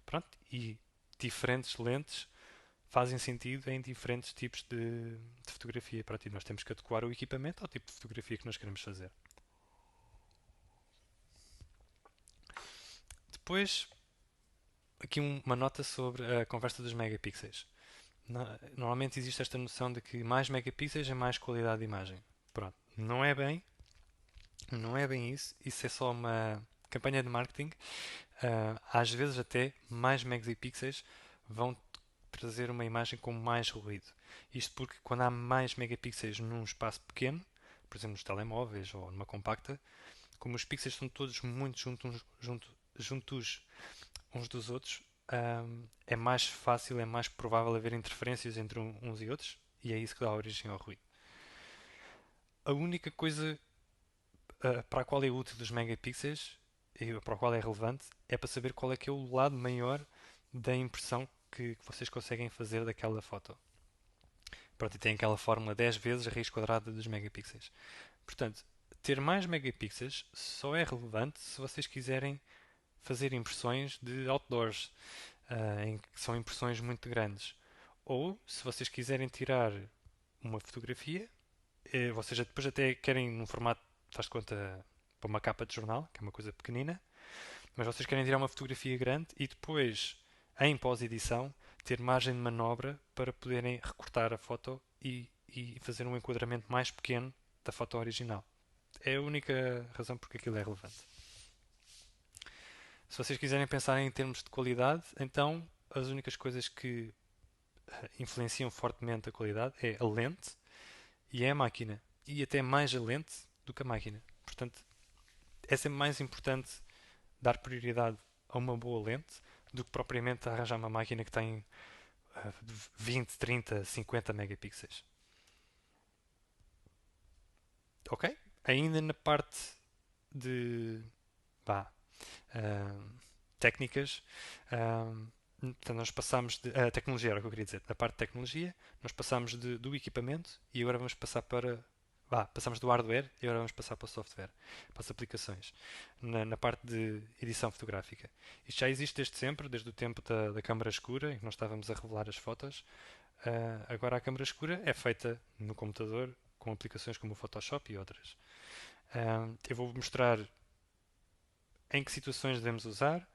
Pronto, e diferentes lentes fazem sentido em diferentes tipos de fotografia. Pronto, e nós temos que adequar o equipamento ao tipo de fotografia que nós queremos fazer. Depois, aqui uma nota sobre a conversa dos megapixels. Normalmente existe esta noção de que mais megapixels é mais qualidade de imagem. Pronto, não é bem isso. Isso é só uma campanha de marketing. Às vezes até mais megapixels vão trazer uma imagem com mais ruído. Isto porque quando há mais megapixels num espaço pequeno, por exemplo nos telemóveis ou numa compacta, como os pixels estão todos muito juntos, uns dos outros, é mais fácil, é mais provável haver interferências entre uns e outros, e é isso que dá origem ao ruído. A única coisa para a qual é útil os megapixels e para o qual é relevante é para saber qual é que é o lado maior da impressão que vocês conseguem fazer daquela foto. Pronto, e tem aquela fórmula 10 vezes a raiz quadrada dos megapixels. Portanto, ter mais megapixels só é relevante se vocês quiserem fazer impressões de outdoors, em que são impressões muito grandes. Ou, se vocês quiserem tirar uma fotografia, vocês depois até querem num formato, faz de conta, para uma capa de jornal, que é uma coisa pequenina, mas vocês querem tirar uma fotografia grande e depois, em pós-edição, ter margem de manobra para poderem recortar a foto e fazer um enquadramento mais pequeno da foto original. É a única razão porque aquilo é relevante. Se vocês quiserem pensar em termos de qualidade, então as únicas coisas que influenciam fortemente a qualidade é a lente e é a máquina. E até mais a lente do que a máquina. Portanto, é sempre mais importante dar prioridade a uma boa lente do que propriamente arranjar uma máquina que tem 20, 30, 50 megapixels. Ok? Ainda na parte de bah, uh, técnicas, portanto, nós passamos de. A tecnologia era o que eu queria dizer. Na parte de tecnologia, nós passamos do equipamento e agora vamos passar para. Passamos do hardware e agora vamos passar para o software, para as aplicações, na parte de edição fotográfica. Isto já existe desde sempre, desde o tempo da câmara escura, em que nós estávamos a revelar as fotos. Agora a câmara escura é feita no computador com aplicações como o Photoshop e outras. Eu vou mostrar em que situações devemos usar,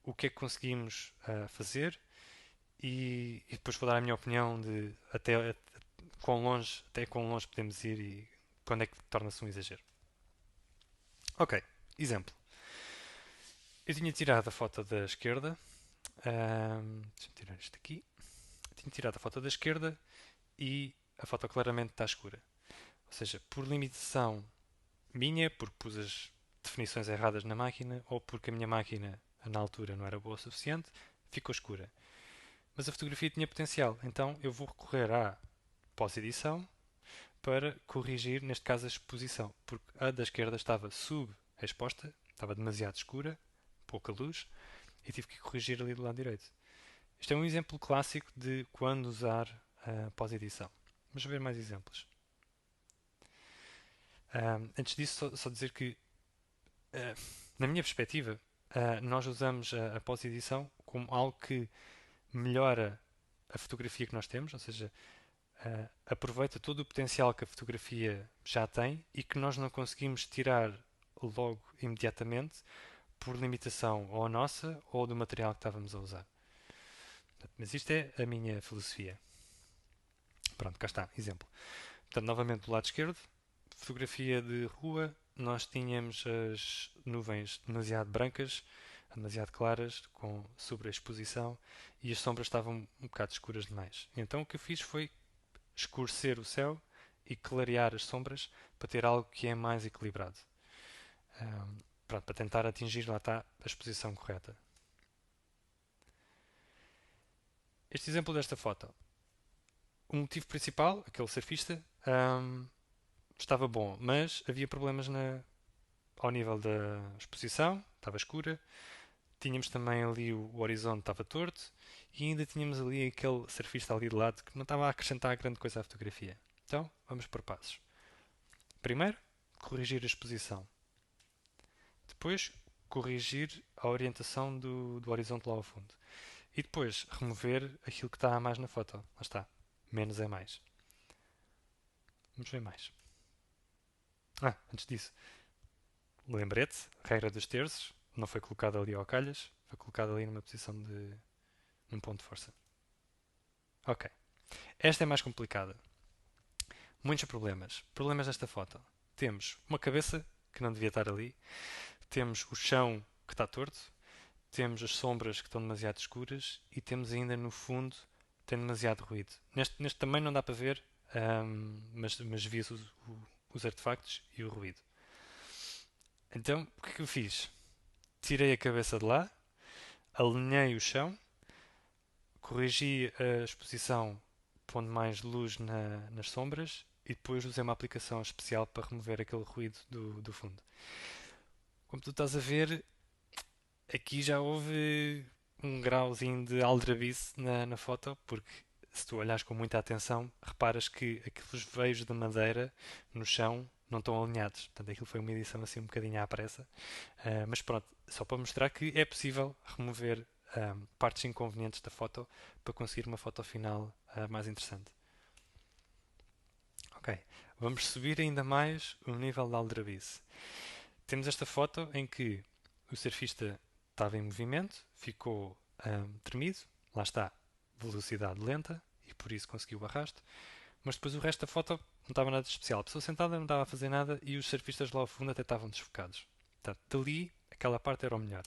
o que é que conseguimos fazer e depois vou dar a minha opinião de até quão longe podemos ir e quando é que torna-se um exagero. Ok, exemplo. Eu tinha tirado a foto da esquerda. Deixa-me tirar isto aqui. Tinha tirado a foto da esquerda e a foto claramente está escura. Ou seja, por limitação minha, porque pus as definições erradas na máquina ou porque a minha máquina na altura não era boa o suficiente, ficou escura. Mas a fotografia tinha potencial, então eu vou recorrer à pós-edição para corrigir, neste caso, a exposição, porque a da esquerda estava subexposta, estava demasiado escura, pouca luz, e tive que corrigir ali do lado direito. Este é um exemplo clássico de quando usar a pós-edição. Vamos ver mais exemplos. Antes disso, só dizer que, na minha perspectiva, nós usamos a pós-edição como algo que melhora a fotografia que nós temos, ou seja, aproveita todo o potencial que a fotografia já tem e que nós não conseguimos tirar logo imediatamente por limitação ou nossa ou do material que estávamos a usar. Mas isto é a minha filosofia. Pronto, cá está, exemplo. Portanto, novamente do lado esquerdo, fotografia de rua, nós tínhamos as nuvens demasiado brancas, demasiado claras, com sobreexposição, e as sombras estavam um bocado escuras demais. Então o que eu fiz foi escurecer o céu e clarear as sombras para ter algo que é mais equilibrado. Pronto, para tentar atingir, lá está, a exposição correta. Este exemplo desta foto. O motivo principal, aquele surfista, estava bom, mas havia problemas ao nível da exposição, estava escura. Tínhamos também ali o horizonte estava torto e ainda tínhamos ali aquele surfista ali de lado que não estava a acrescentar grande coisa à fotografia. Então, vamos por passos. Primeiro, corrigir a exposição. Depois, corrigir a orientação do horizonte lá ao fundo. E depois, remover aquilo que está a mais na foto. Lá está. Menos é mais. Vamos ver mais. Antes disso, lembrete, regra dos terços, não foi colocada ali ao calhas, foi colocada ali numa posição num ponto de força. Ok. Esta é mais complicada. Muitos problemas. Problemas desta foto. Temos uma cabeça que não devia estar ali, temos o chão que está torto, temos as sombras que estão demasiado escuras e temos ainda no fundo tem demasiado ruído. Neste também não dá para ver, mas vi-se os artefactos e o ruído. Então, o que é que eu fiz? Tirei a cabeça de lá, alinhei o chão, corrigi a exposição pondo mais luz nas sombras e depois usei uma aplicação especial para remover aquele ruído do fundo. Como tu estás a ver, aqui já houve um grauzinho de aldrabice na foto, porque se tu olhares com muita atenção, reparas que aqueles veios de madeira no chão não estão alinhados. Portanto, aquilo foi uma edição assim um bocadinho à pressa. Mas pronto, só para mostrar que é possível remover partes inconvenientes da foto para conseguir uma foto final mais interessante. Ok, vamos subir ainda mais o nível de aldrabice. Temos esta foto em que o surfista estava em movimento, ficou tremido, lá está, velocidade lenta e por isso conseguiu o arrasto, mas depois o resto da foto não estava nada de especial. A pessoa sentada não estava a fazer nada e os surfistas lá ao fundo até estavam desfocados. Portanto, dali, aquela parte era o melhor.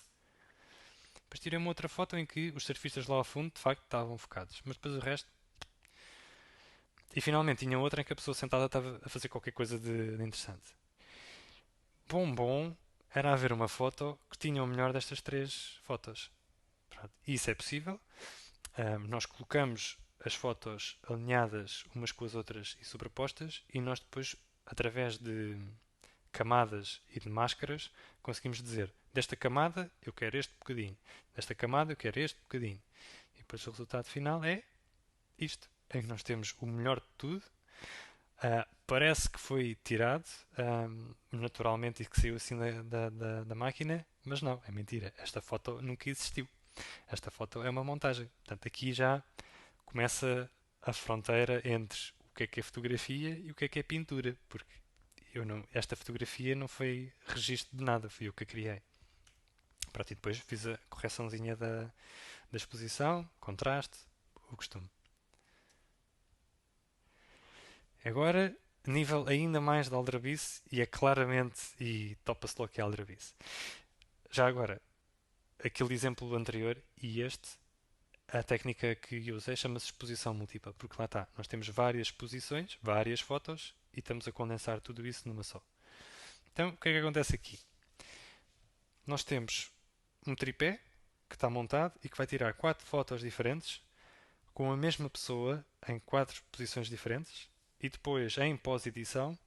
Depois tirei uma outra foto em que os surfistas lá ao fundo de facto estavam focados, mas depois o resto. E finalmente tinha outra em que a pessoa sentada estava a fazer qualquer coisa de interessante. Bom era haver uma foto que tinha o melhor destas três fotos. Pronto, isso é possível. Nós colocamos as fotos alinhadas umas com as outras e sobrepostas e nós depois, através de camadas e de máscaras, conseguimos dizer desta camada eu quero este bocadinho, desta camada eu quero este bocadinho. E depois o resultado final é isto, em que nós temos o melhor de tudo. Parece que foi tirado naturalmente e que saiu assim da máquina, mas não, é mentira. Esta foto nunca existiu. Esta foto é uma montagem. Portanto, aqui já começa a fronteira entre o que é fotografia e o que é pintura, porque esta fotografia não foi registro de nada, fui eu que a criei. Pronto, e depois fiz a correçãozinha da exposição, contraste, o costume. Agora, nível ainda mais de aldrabice, e é claramente, e topa-se logo que é aldrabice. Já agora, aquele exemplo anterior e este, a técnica que eu usei chama-se exposição múltipla, porque lá está, nós temos várias exposições, várias fotos, e estamos a condensar tudo isso numa só. Então, o que é que acontece aqui? Nós temos um tripé que está montado e que vai tirar quatro fotos diferentes com a mesma pessoa em quatro posições diferentes e depois, em pós-edição,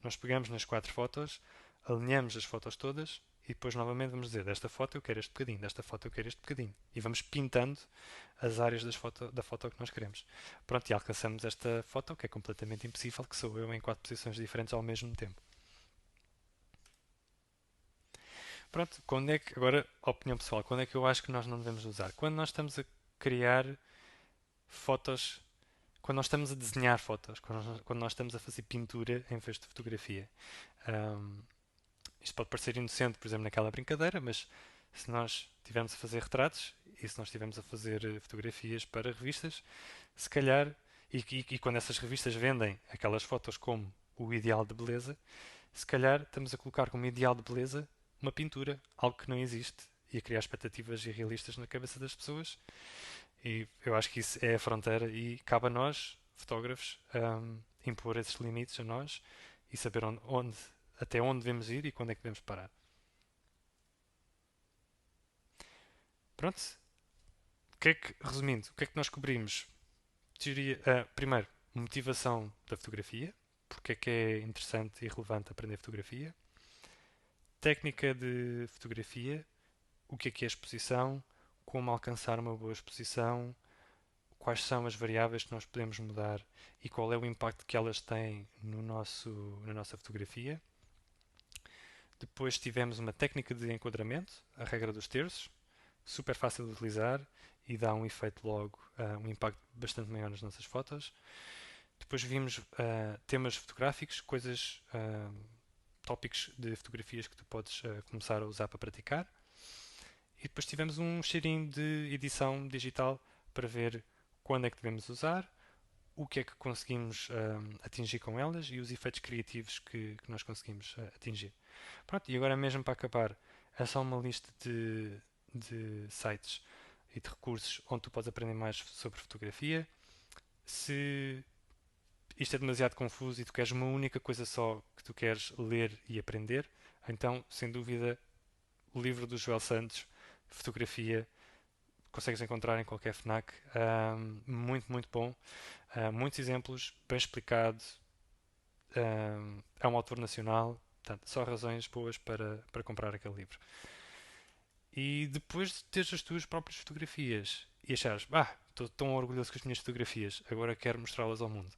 nós pegamos nas quatro fotos, alinhamos as fotos todas e depois novamente vamos dizer desta foto eu quero este bocadinho, desta foto eu quero este bocadinho. E vamos pintando as áreas da foto que nós queremos. Pronto, e alcançamos esta foto que é completamente impossível, que sou eu em quatro posições diferentes ao mesmo tempo. Pronto, quando é que, agora, opinião pessoal, quando é que eu acho que nós não devemos usar? Quando nós estamos a criar fotos, quando nós estamos a desenhar fotos, quando nós estamos a fazer pintura em vez de fotografia. Um, Isto pode parecer inocente, por exemplo, naquela brincadeira, mas se nós estivermos a fazer retratos e se nós estivermos a fazer fotografias para revistas, se calhar, e quando essas revistas vendem aquelas fotos como o ideal de beleza, se calhar estamos a colocar como ideal de beleza uma pintura, algo que não existe, e a criar expectativas irrealistas na cabeça das pessoas. E eu acho que isso é a fronteira e cabe a nós, fotógrafos, impor esses limites a nós e saber até onde devemos ir e quando é que devemos parar. Pronto, resumindo, o que é que nós cobrimos? Primeiro, motivação da fotografia, porque é que é interessante e relevante aprender fotografia. Técnica de fotografia, o que é exposição, como alcançar uma boa exposição, quais são as variáveis que nós podemos mudar e qual é o impacto que elas têm na nossa fotografia. Depois tivemos uma técnica de enquadramento, a regra dos terços, super fácil de utilizar e dá um efeito logo, um impacto bastante maior nas nossas fotos. Depois vimos temas fotográficos, tópicos de fotografias que tu podes começar a usar para praticar. E depois tivemos um cheirinho de edição digital para ver quando é que devemos usar, o que é que conseguimos atingir com elas e os efeitos criativos que nós conseguimos atingir. Pronto, e agora mesmo para acabar, é só uma lista de sites e de recursos onde tu podes aprender mais sobre fotografia. Se isto é demasiado confuso e tu queres uma única coisa só que tu queres ler e aprender, então, sem dúvida, o livro do Joel Santos, Fotografia, consegues encontrar em qualquer FNAC. Muito, muito bom. Muitos exemplos, bem explicado. É um autor nacional. Portanto, só razões boas para comprar aquele livro. E depois de teres as tuas próprias fotografias e achares, estou tão orgulhoso com as minhas fotografias, agora quero mostrá-las ao mundo.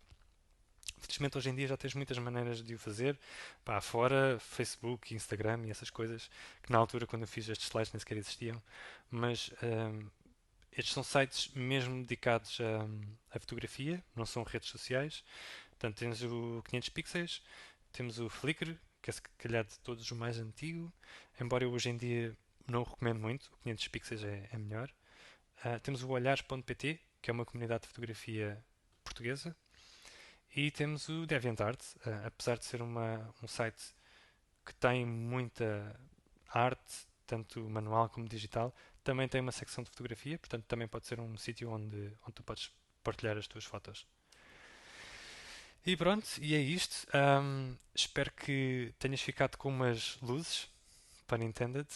Felizmente hoje em dia já tens muitas maneiras de o fazer. Fora Facebook, Instagram e essas coisas, que na altura quando eu fiz estes slides nem sequer existiam. Mas estes são sites mesmo dedicados à fotografia, não são redes sociais. Portanto, tens o 500 pixels, temos o Flickr, que é se calhar de todos o mais antigo, embora eu hoje em dia não o recomendo muito, o 500 pixels é melhor. Temos o olhares.pt, que é uma comunidade de fotografia portuguesa, e temos o DeviantArt, apesar de ser um site que tem muita arte, tanto manual como digital, também tem uma secção de fotografia, portanto também pode ser um sítio onde tu podes partilhar as tuas fotos. E pronto, e é isto. Espero que tenhas ficado com umas luzes, pun intended,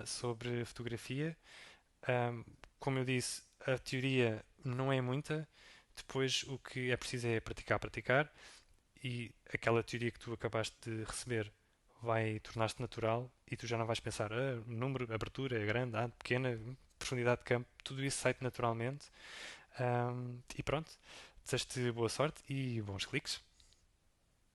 sobre fotografia. Um, Como eu disse, a teoria não é muita. Depois o que é preciso é praticar, praticar. E aquela teoria que tu acabaste de receber vai tornar-se natural e tu já não vais pensar, número, abertura é grande, pequena, profundidade de campo, tudo isso sai naturalmente. E pronto, desejo-te boa sorte e bons cliques.